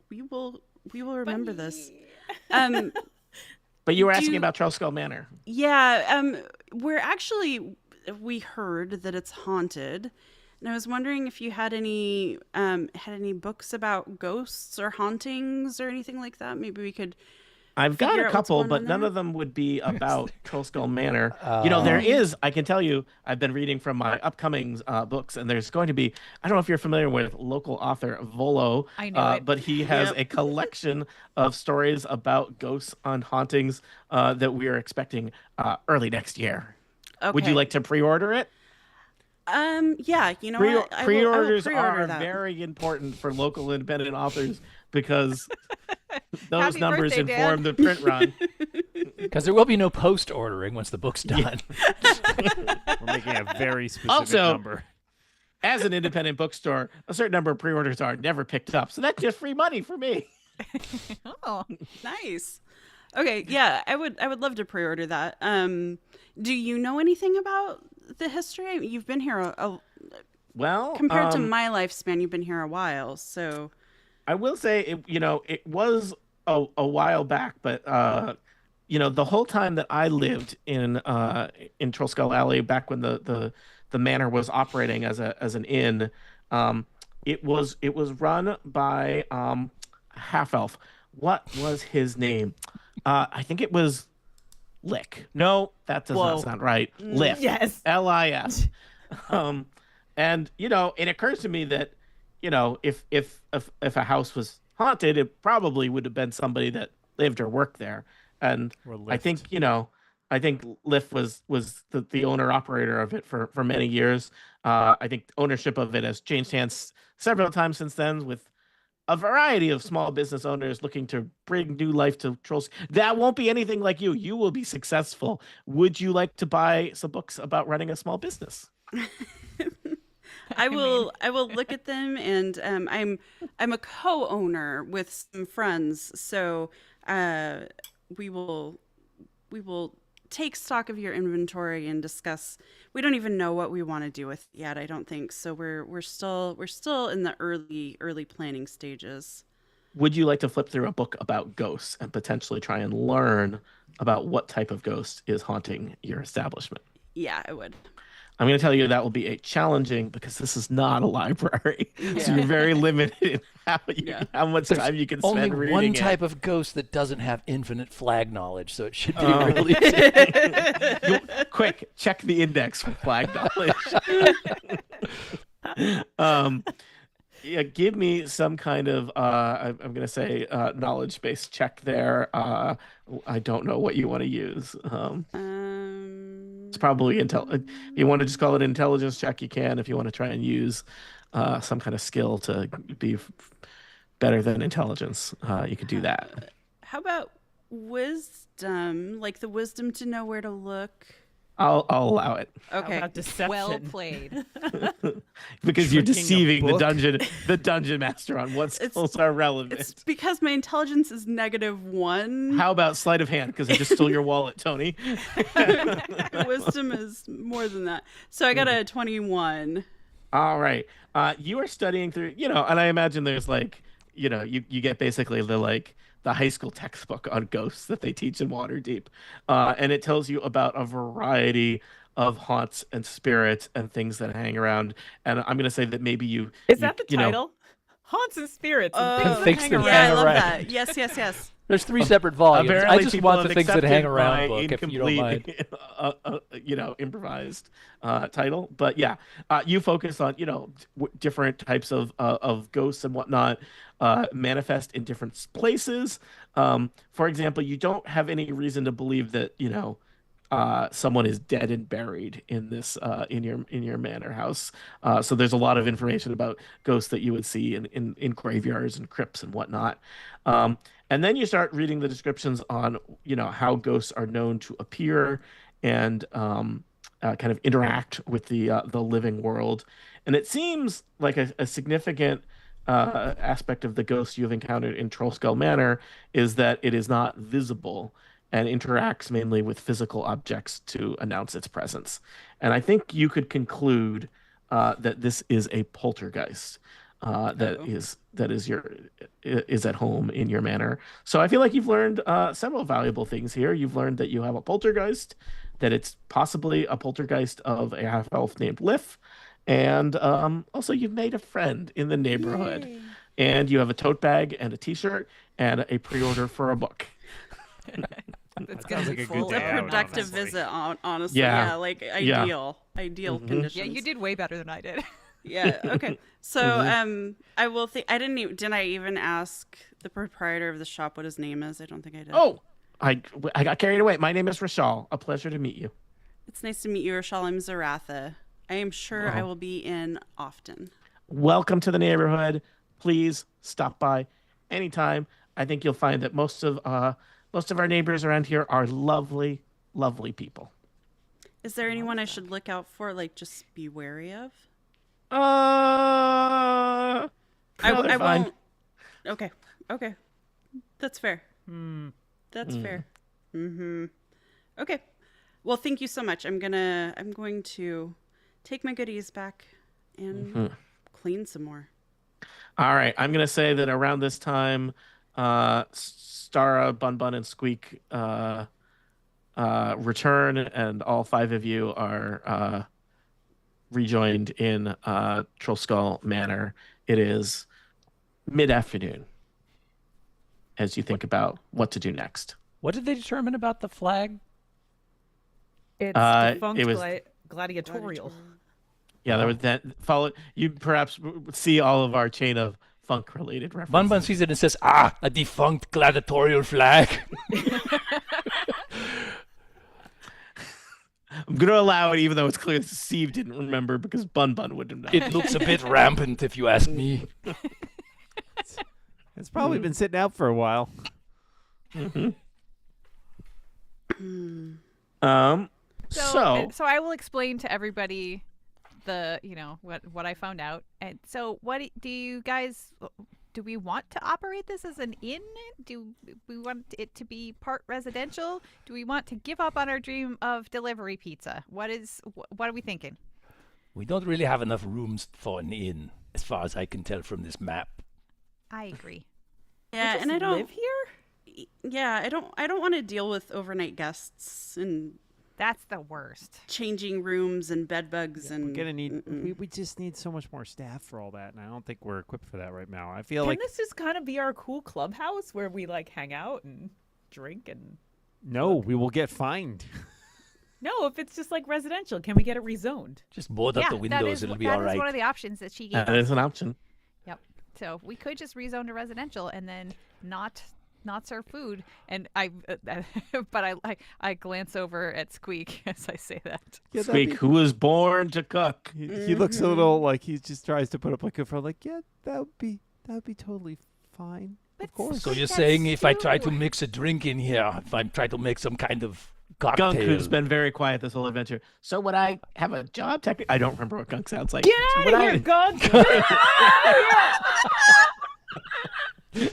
We will remember this. But you were asking Do- about Trollskull Manor. Yeah, we heard that it's haunted. And I was wondering if you had any books about ghosts or hauntings or anything like that. Maybe we could I've got figure a out what's couple, going but on none there? of them would be about Trollskull Manor. There is, I can tell you, I've been reading from my upcoming books, and there's going to be, I don't know if you're familiar with local author Volo, I know it. but he has Yep. a collection of stories about ghosts and hauntings that we are expecting early next year. Okay. Would you like to pre-order it? Yeah, you know what? I will Pre-orders pre-order are that. very important for local independent authors because those Happy numbers birthday, Dan. inform the print run. Because there will be no post ordering once the book's done. We're making a very specific Also- number. As an independent bookstore, a certain number of pre-orders are never picked up, so that's just free money for me. Oh, Nice. Okay, yeah, I would love to pre-order that. Do you know anything about the history? You've been here Well, compared to my lifespan, you've been here a while, so I will say it was a while back, but the whole time that I lived in Trollskull Alley, back when the manor was operating as an inn, um, it was run by a half elf. What was his name? I think it was Lick. No, that does not Whoa. sound right. Liff. Yes. Lis. Um, and it occurs to me that if a house was haunted, it probably would have been somebody that lived or worked there. And Or I think I think Liff was the owner operator of it for many years. I think ownership of it has changed hands several times since then, with a variety of small business owners looking to bring new life to Trolls. That won't be anything like you. You will be successful. Would you like to buy some books about running a small business? I will look at them, and I'm a co-owner with some friends, so we will take stock of your inventory and discuss. We don't even know what we want to do with it yet, I don't think. So we're still in the early planning stages. Would you like to flip through a book about ghosts and potentially try and learn about what type of ghost is haunting your establishment? Yeah, I would. I'm going to tell you that will be challenging because this is not a library, so you're very limited in how much time you can spend Only reading one it. type of ghost that doesn't have infinite flag knowledge, so it should be really. Quick, check the index for flag knowledge. Yeah, give me some kind of I'm going to say knowledge-based check there. I don't know what you want to use. It's probably if you want to just call it an intelligence check, you can. If you want to try and use some kind of skill to be better than intelligence, you could do that. How about wisdom? Like the wisdom to know where to look. I'll allow it. Okay. About deception. Well played. Because you're Tricking a deceiving book. the dungeon master on what skills are relevant. It's because my intelligence is -1. How about sleight of hand? Because I just stole your wallet, Tony. Wisdom is more than that. So I got a 21. All right. You are studying through, and I imagine there's you get basically the high school textbook on ghosts that they teach in Waterdeep. And it tells you about a variety of haunts and spirits and things that hang around. And I'm going to say that maybe Is that the title? Haunts and spirits. And things that Things hang that around. Yeah, I love around. that. Yes. There's 3 separate volumes. I Apparently just people want the have things that hang accepted around my book, if you don't mind. incomplete, improvised title. But yeah, you focus on, different types of ghosts and whatnot manifest in different places. For example, you don't have any reason to believe that, someone is dead and buried in this in your manor house. So there's a lot of information about ghosts that you would see in graveyards and crypts and whatnot. And then you start reading the descriptions on how ghosts are known to appear and kind of interact with the living world. And it seems like a significant aspect of the ghosts you've encountered in Trollskull Manor is that it is not visible and interacts mainly with physical objects to announce its presence. And I think you could conclude that this is a poltergeist that is at home in your manor. So I feel like you've learned several valuable things here. You've learned that you have a poltergeist, that it's possibly a poltergeist of a half elf named Liff, and also you've made a friend in the neighborhood. Yay. And you have a tote bag and a T-shirt and a pre-order for a book. It's That gonna sounds be like a full good of day A out, productive honestly. visit, honestly. Yeah. Yeah, like Yeah. ideal Mhm. conditions. Yeah, you did way better than I did. Yeah. Okay. So, I will think. I didn't. Did I even ask the proprietor of the shop what his name is? I don't think I did. Oh, I got carried away. My name is Rashal. A pleasure to meet you. It's nice to meet you, Rochelle. I'm Zaratha. I am sure I Oh. will be in often. Welcome to the neighborhood. Please stop by anytime. I think you'll find that most of our neighbors around here are lovely, lovely people. Is there anyone I should look out for? Like, just be wary of? I I won't. Okay. That's fair. That's fair. Mm-hmm. Okay. Well, thank you so much. I'm going to take my goodies back and clean some more. All right. I'm gonna say that around this time, Stara, Bun Bun, and Squeak return, and all 5 of you are rejoined in Troll Skull Manor. It is mid-afternoon as you think about what to do next. What did they determine about the flag? It's defunct it was gladiatorial. Yeah, there was that. Follow. You perhaps see all of our chain of funk-related references. Bun Bun sees it and says, "Ah, a defunct gladiatorial flag." I'm gonna allow it, even though it's clear that Steve didn't remember because Bun Bun wouldn't have known. It looks a bit rampant, if you ask me. It's probably been sitting out for a while. So I will explain to everybody what I found out. And so do you guys, do we want to operate this as an inn? Do we want it to be part residential? Do we want to give up on our dream of delivery pizza? What are we thinking? We don't really have enough rooms for an inn, as far as I can tell from this map. I agree. Yeah, and I don't live here. Yeah, I don't want to deal with overnight guests and That's the worst. changing rooms and bed bugs and We're gonna need. We just need so much more staff for all that, and I don't think we're equipped for that right now. I feel Can like this just kind of be our cool clubhouse where we like hang out and drink and? no, we will get fined. No, if it's just like residential, can we get it rezoned? Just board up the windows, it'll be all that is right. one of the options that she gave That us. is an option. Yep. So we could just rezone to residential and then not serve food. And I glance over at Squeak as I say that. Yeah, Squeak, who was born to cook. He looks a little like he just tries to put up like a front. Like, yeah, that would be totally fine. But Of course. So you're that's saying if I try to stew. mix a drink in here, if I try to make some kind of cocktail. Gunk, who's been very quiet this whole adventure. So would I have a job? I don't remember what Gunk sounds like. Get So out would of I- here, Gunk!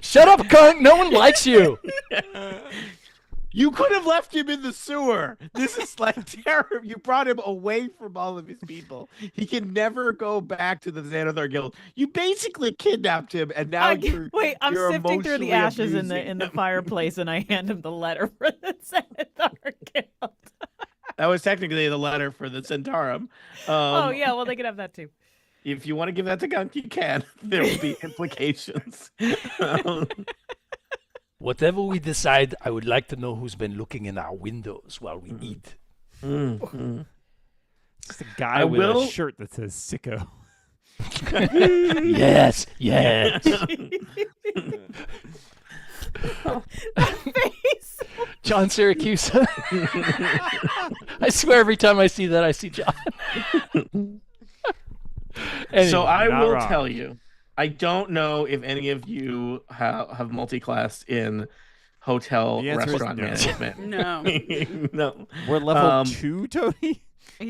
Shut up, cunt! No one likes you. You could have left him in the sewer. This is like terrible. You brought him away from all of his people. He can never go back to the Xanathar Guild. You basically kidnapped him, and now Wait, I'm you're sifting through the emotionally ashes in the abusing him. fireplace, and I hand him the letter for the Xanathar Guild. That was technically the letter for the Centaurum. Oh yeah, well they could have that too. If you want to give that to Gunk, you can. There will be implications. Whatever we decide, I would like to know who's been looking in our windows while we eat. Just a guy I with will- a shirt that says "sicko." Yes, yes. Face. John Syracuse. I swear every time I see that, I see John. Anyway, So I not will wrong. tell you, I don't know if any of you have multi-class in hotel The answer is restaurant no. management. no. No. We're level Um, 2, Tony.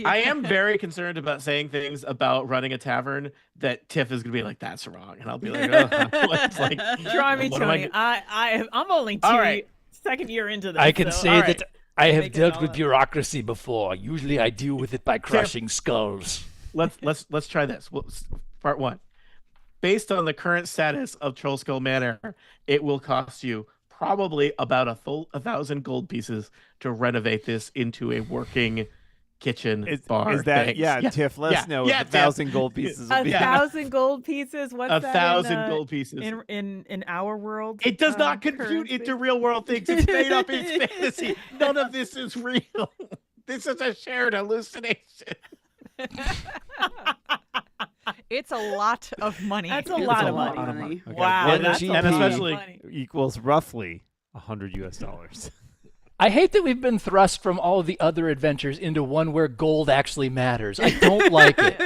I am very concerned about saying things about running a tavern that Tiff is gonna be like, "That's wrong," and I'll be like, "Oh." It's like, Try me, what am I Tony. g- I'm only All right. second year into this. I can so, say all that right. I have Make it dealt all with up. bureaucracy before. Usually I deal with it by crushing skulls. Let's try this. Part one. Based on the current status of Troll Skull Manor, it will cost you probably about 1,000 gold pieces to renovate this into a working kitchen bar. Is that thing. Tiff? Let us know Yeah, if 1,000 gold pieces will A be. 1,000 gold pieces. What's that 1,000 gold pieces. in our world? It does not compute currency? into real world things. It's made up. It's fantasy. None of this is real. This is a shared hallucination. It's a lot of money. That's a It's lot a of lot money. of money. Okay, Wow, one that's GP a lot and of especially- money. equals roughly $100. I hate that we've been thrust from all of the other adventures into one where gold actually matters. I don't like it.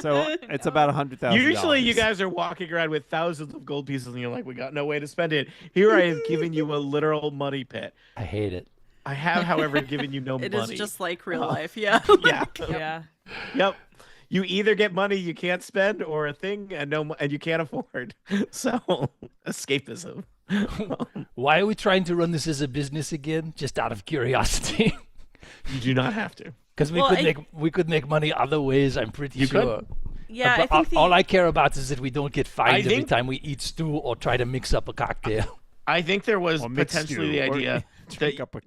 So it's about $100,000. Usually, you guys are walking around with thousands of gold pieces, and you're like, "We got no way to spend it." Here, I have given you a literal money pit. I hate it. I have, however, given you no It money. is just like real life, yeah. Yeah. Yeah. Yep. You either get money you can't spend, or a thing and you can't afford. So, escapism. Why are we trying to run this as a business again? Just out of curiosity. You do not have to. Because we could make money other ways. I'm pretty sure. Yeah, But I think all I care about is that we don't get fined every time we eat stew or try to mix up a cocktail. I think there was Or mixed potentially the stew, or idea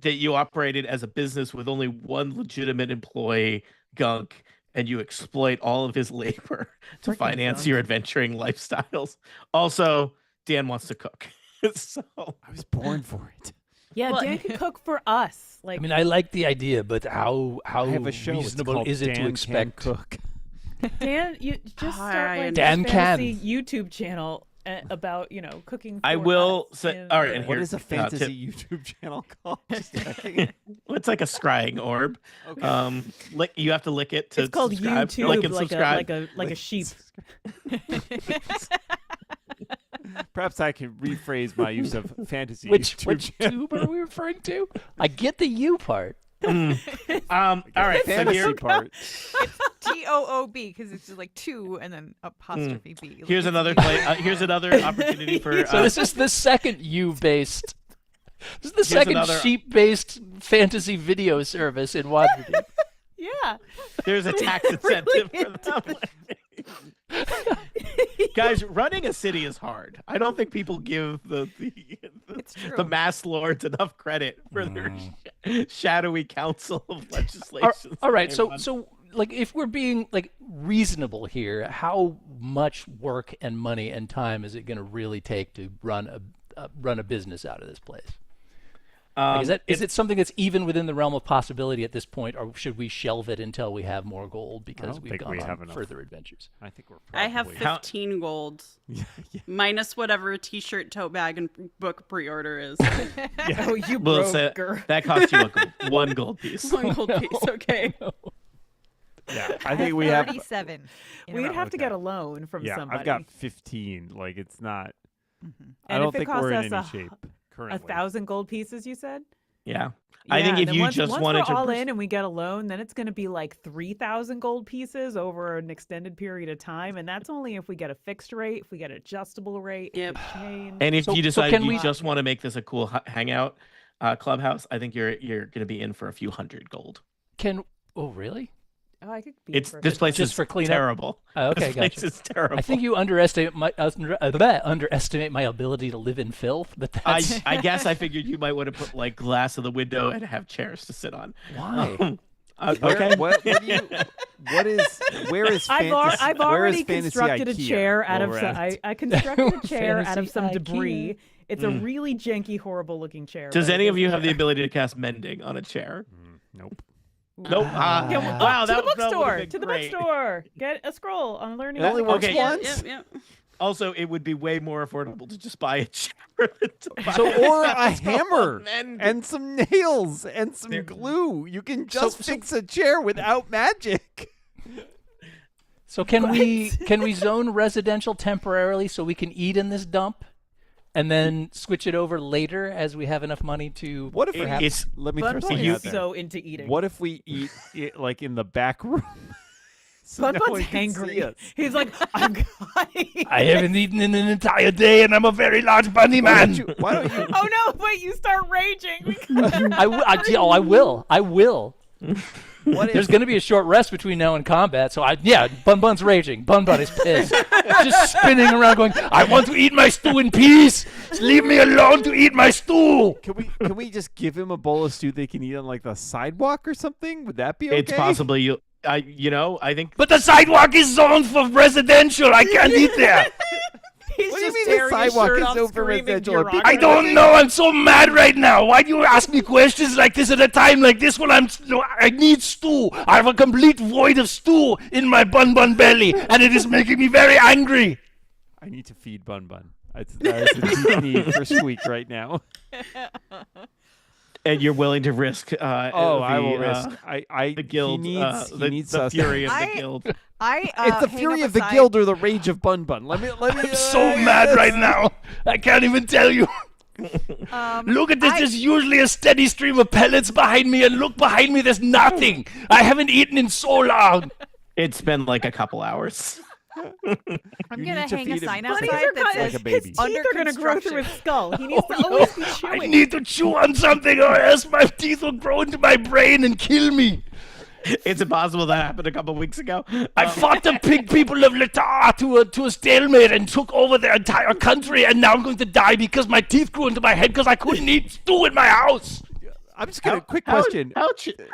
that you operated as a business with only one legitimate employee, Gunk, and you exploit all of his labor to finance your adventuring lifestyles. Also, Dan wants to cook. So I was born for it. Yeah, Well, Dan can cook for us. Like, I mean, I like the idea, but how I have a show. It's reasonable called is it Dan to Can expect? Cook. Dan, you just start like Dan a can. fantasy YouTube channel about cooking. I for will us say, and- all right, and What here, is a fantasy YouTube channel called? Just checking. it's like a scrying orb. Okay. You have to lick it to It's called subscribe. YouTube, Lick and like subscribe. a sheep. Perhaps I can rephrase my use of fantasy. Which YouTube channel. tube are we referring to? I get the U part. All right, so Fantasy here, part. TOOB because it's just like two and then apostrophe B. Like, here's it's another you. here's another opportunity for. So this is the second U-based. This is the second another- sheep-based fantasy video service in Waterdeep. Yeah. There's a tax incentive for them. Guys, running a city is hard. I don't think people give It's true. the mass lords enough credit for their shadowy council of legislation. All right, so like if we're being like reasonable here, how much work and money and time is it going to really take to run a business out of this place? Like, is it something that's even within the realm of possibility at this point, or should we shelve it until we have more gold because don't we've think gone we on have enough. further adventures? I think we're. I have probably- 15 gold, minus whatever T-shirt, tote bag, and book pre-order is. Oh, you Well, so broker. that costs you one gold piece. One gold piece, okay. Yeah, I think we have. 37. in a We'd row. have to get a loan from Yeah, somebody. I've got 15. Like it's not. I And don't if it think costs we're in us any a- shape currently. 1,000 gold pieces, you said? Yeah. I think Yeah, if then you once, just once wanted we're to all in and we get a loan, then it's going to be like 3,000 gold pieces over an extended period of time, and that's only if we get a fixed rate. If we get an adjustable rate, Yep. it could change. And if So- you so decide can you we- just want to make this a cool hangout clubhouse, I think you're going to be in for a few hundred gold. Oh, really? Oh, I could be It's for this place Just is for cleanup? terrible. Oh, okay, This place gotcha. is terrible. I think you underestimate my ability to live in filth, but that's I guess I figured you might want to put like glass in the window and have chairs to sit on. why? Okay. What do you? Where is fantasy? I've where is already fantasy constructed a IKEA chair out while of we're some. at it? I constructed a chair out of Fantasy some IKEA. debris. It's a really janky, horrible-looking chair. Does but it any of is you a have the chair. ability to cast mending on a chair? Nope. Nope. Yeah, well, Wow, to that the would've bookstore. been To the great. bookstore. Get a scroll on learning. It only works Okay. once. Yep. Also, it would be way more affordable to just buy a chair than to buy Or a It's called hammer mending. and some nails and some There- glue. You can just so- fix a chair without magic. So can we zone residential temporarily so we can eat in this dump, and then switch it over later as we have enough money to? What if perhaps- it's let me Bun throw Bun something is out there. so into eating. What if we eat it like in the back room? So Bun no Bun's one can see hangry. us. He's like, I'm I haven't eaten in an entire day, and I'm a very large bunny man. Why don't you? oh no, wait, you start raging. I will. I will. What if There's going to be a short rest between now and combat, so Bun Bun's raging. Bun Bun is pissed, just spinning around, going, "I want to eat my stew in peace. Leave me alone to eat my stew." Can we just give him a bowl of stew they can eat on like the sidewalk or something? Would that be okay? It's possibly I think But the sidewalk is zoned for residential. I can't eat there. He's What do you just mean the tearing his sidewalk shirt is off, over screaming residential? Are people- I don't know. I'm so mad right now. Why do you ask me questions like this at a time like this when I need stew? I have a complete void of stew in my Bun Bun belly, and it is making me very angry. I need to feed Bun Bun. That is a deep need for Squeak right now. and you're willing to risk. I will risk. The guild. He needs. the, he needs the us. fury of the I- guild. It's the fury of the guild or the rage of Bun Bun. Let me. I'm so mad right now. I can't even tell you. Look at this. There's usually a steady stream of pellets behind me, and look behind me. There's nothing. I haven't eaten in so long. It's been like a couple hours. I'm You gonna need to hang a feed him sign like outside that like says a baby. His under teeth are gonna grow through construction. his skull. He needs to always be chewing. I need to chew on something or else my teeth will grow into my brain and kill me. It's impossible. That happened a couple weeks ago. I fought the pig people of Letar to a stalemate and took over their entire country, and now I'm going to die because my teeth grew into my head because I couldn't eat stew in my house. I'm just gonna quick question.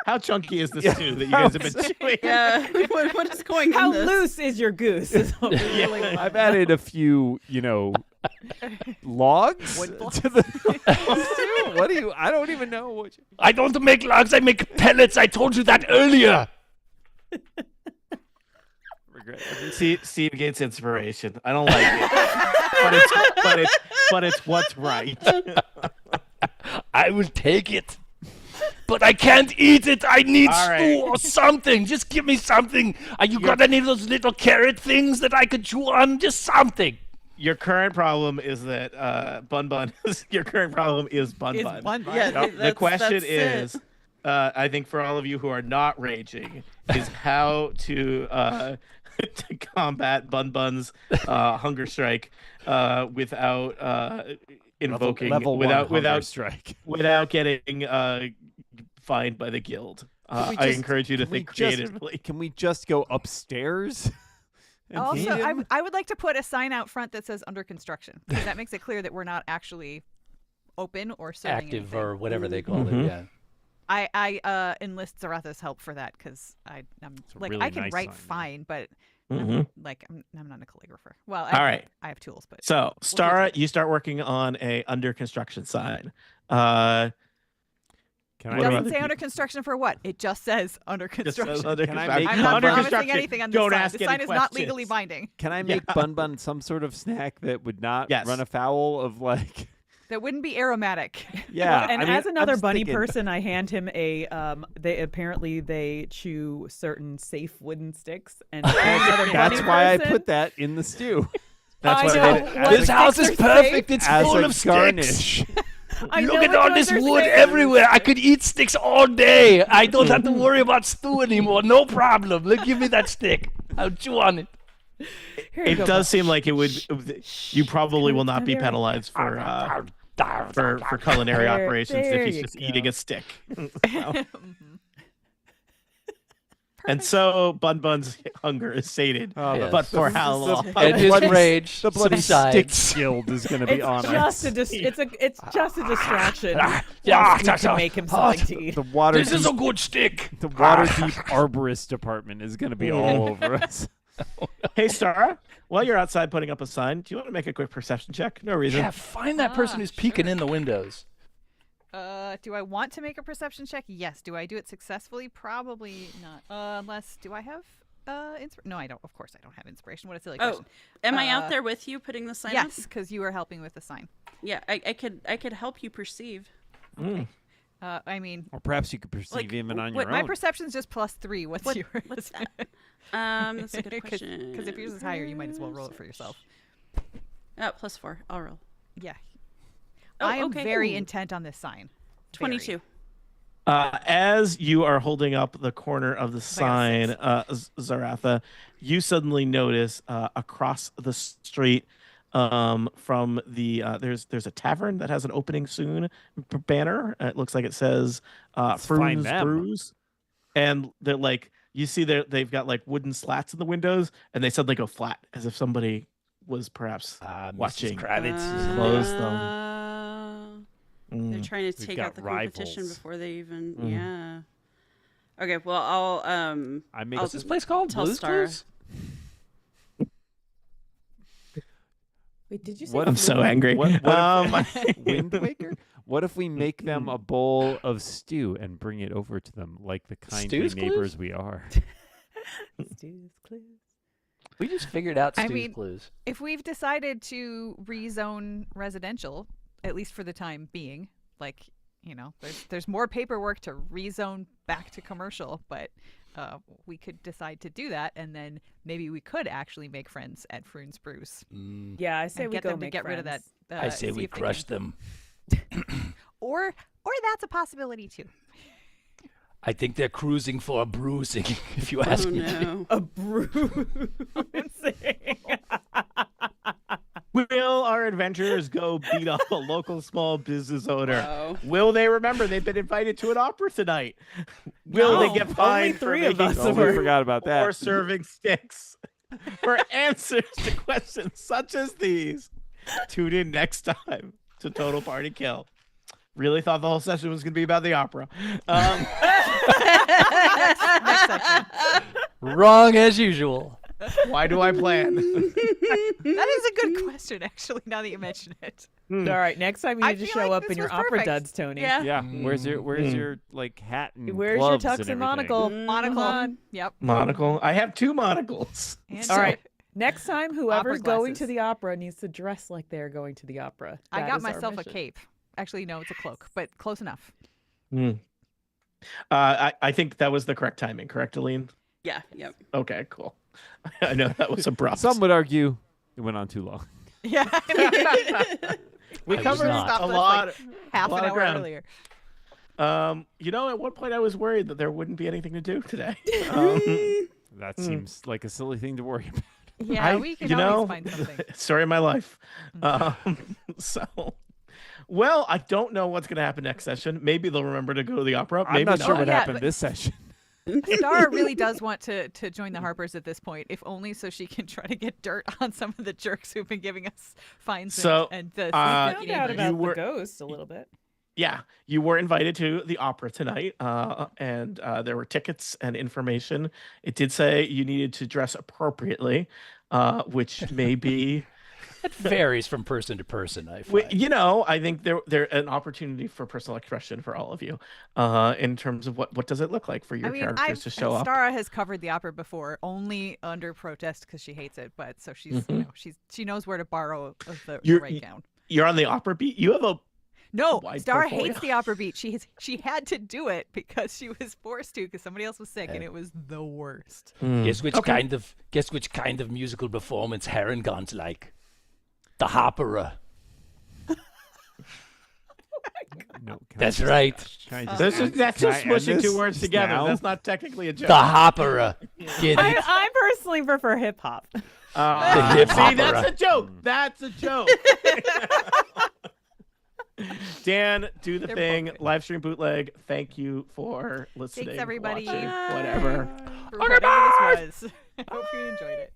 How chunky is the stew that you guys have been chewing? Yeah. What is going How on? This? loose is your goose? Is what we really want I've to know. added a few, logs Wood blocks. to the stew. What do you? I don't even know what. I don't make logs. I make pellets. I told you that earlier. Regret. Steve Gates inspiration. I don't like it, but it's what's right. I will take it, but I can't eat it. I need All stew right. or something. Just give me something. You got any of those little carrot things that I could chew on? Just something. Your current problem is that Bun Bun. Your current problem is Bun Is Bun. Bun Bun. Yeah, No, the that's- question that's is, it. I think for all of you who are not raging, is how to to combat Bun Bun's hunger strike without invoking level without one hunger strike. without getting fined by the guild. Can we I just- encourage you to can we think just- creatively. Can we just go upstairs? and Also, feed him? I would like to put a sign out front that says under construction, because that makes it clear that we're not actually open or serving Active anything. or whatever they call Mhm. it. Yeah. I enlist Zaratha's help for that, because I'm a like really I can nice write sign, yeah. fine, but Mhm. I'm not a calligrapher. Well, All right. I have tools, but So, do Stara, that. you start working on a under construction sign. Can It What I doesn't about- say under construction for what? It just says under Just construction. says under Can I construction. make I'm not Under promising construction. anything on this Don't sign. ask The any sign is not legally questions. binding. Can I Yeah. make Bun Bun some sort of snack that would not Yes. run afoul of like? That wouldn't be aromatic. Yeah, And I mean, as I'm another just bunny thinking- person, I hand him a they chew certain safe wooden sticks, and as another That's bunny why I person, put that in the stew That's I what know I did. what This house sticks is are perfect. safe. It's as full a of sticks. garnish. I Look know at which all ones this are wood safe. everywhere. I could eat sticks all day. I don't have to worry about stew anymore. No problem. Look, give me that stick. I'll chew on it. Here you It go, does Bun. seem like it would. You probably will not be There. penalized for culinary There- operations there if he's you just go. eating a stick. And so Bun Bun's hunger is sated, Oh, Yeah. but for how long? And his bloody- rage The bloody stick subsides. guild is going to be It's on just a us. it's just a distraction. Yeah, We can make him something to eat. The water This is a deep, good stick. the water deep arborist department is going to be all over us. Hey, Stara, while you're outside putting up a sign, do you want to make a quick perception check? No reason. Yeah, find that person who's peeking in the windows. Do I want to make a perception check? Yes. Do I do it successfully? Probably not. Unless, do I have no, I don't. Of course, I don't have inspiration. What a silly Oh, question. am I out Uh, there with you putting the sign Yes, up? because you are helping with the sign. Yeah, I could help you perceive. I mean, Or perhaps you could perceive Like, even on what, your my own. perception's just +3. What's yours? What's that? That's a good question. Because if yours is higher, you might as well roll it for yourself. Oh, +4. I'll roll. Yeah. Oh, I am okay. very Ooh. intent on this sign. 22. As you are holding up the corner of the sign, Zaratha, you suddenly notice across the street from the there's a tavern that has an opening soon banner. It looks like it says Let's find Frunes them. Brews, and they're like you see they've got like wooden slats in the windows, and they suddenly go flat as if somebody was perhaps watching. Mrs. Kravitz. Close They're Mm. trying to We've take got out the competition rivals. before they even. Mhm. Yeah. Okay. Well, I'll I make What's this place called? Tell Blues Star. Clues? Wait, did you say? What- I'm so fluid? angry. What Um, Wind Waker? What if we make them a bowl of stew and bring it over to them like the kindly Stew's Clues? neighbors we are? Stew's Clues. We just figured out I Stew's mean- Clues. If we've decided to rezone residential, at least for the time being, like, you know, there's more paperwork to rezone back to commercial, but we could decide to do that, and then maybe we could actually make friends at Frunes Brews Yeah, I say and we get go them to make get rid of that. friends. I say see we if they crush can- them. Or that's a possibility too. I think they're cruising for a bruising, if you ask Oh me. no. A bruising. Will our adventurers go beat up a local small business owner? Wow. Will they remember they've been invited to an opera tonight? Will they No, get only fined for 3 of making us Oh, we were. forgot about or that. serving sticks? For answers to questions such as these, tune in next time to Total Party Kill. Really thought the whole session was going to be about the opera. Next section. Wrong as usual. Why do I plan? That is a good question, actually, now that you mention it. All right, next time you I need to feel show like up this in your was opera perfect. duds, Tony. Yeah. Yeah. Where's your like hat and Where's your gloves tux and and everything? monocle? Monocle. Come on. Yep. Monocle. I have 2 monocles. And All so right. Next time, whoever's going to glasses. the opera needs to dress like they're going to the opera. I That got is our myself a mission. cape. Actually, no, it's a cloak, but close enough. I think that was the correct timing, correct, Aline? Yeah. Yep. Okay, cool. I know that was abrupt. Some would argue it went on too long. Yeah. We I was covered not. a Stopped us, lot. half lot an of hour ground. earlier. At one point I was worried that there wouldn't be anything to do today. That seems like a silly thing to worry about. Yeah, we can always find something. Story of my life. Well, I don't know what's going to happen next session. Maybe they'll remember to go to the opera. I'm Maybe not sure not. what Yeah, happened but- this session. Star really does want to join the Harpers at this point, if only so she can try to get dirt on some of the jerks who've been giving us fines So, and the uh, sneaky Found out neighbors. You about were- the ghost a little bit. Yeah, you were invited to the opera tonight, and there were tickets and information. It did say you needed to dress appropriately, which may be, It varies from person to person, I find. I think there an opportunity for personal expression for all of you, in terms of what does it look like for your characters to show up. Stara has covered the opera before, only under protest because she hates it. But so she's, she knows where to borrow the right gown. You're on the opera beat. You have a No, wide Star portfolio. hates the opera beat. She had to do it because she was forced to because somebody else was sick, and it was the worst. Guess which kind of musical performance Herringon's like? The opera. No, can I That's just- right. can I just That's end- just can I end smushing 2 this words together. now? That's not technically a joke. The opera. Get it? I personally prefer hip hop. The hip See, that's opera. a joke. That's a joke. Dan, do the They're thing. both good. Live stream bootleg. Thank you for listening. everybody. watching, whatever. For whatever this was. I hope you enjoyed it.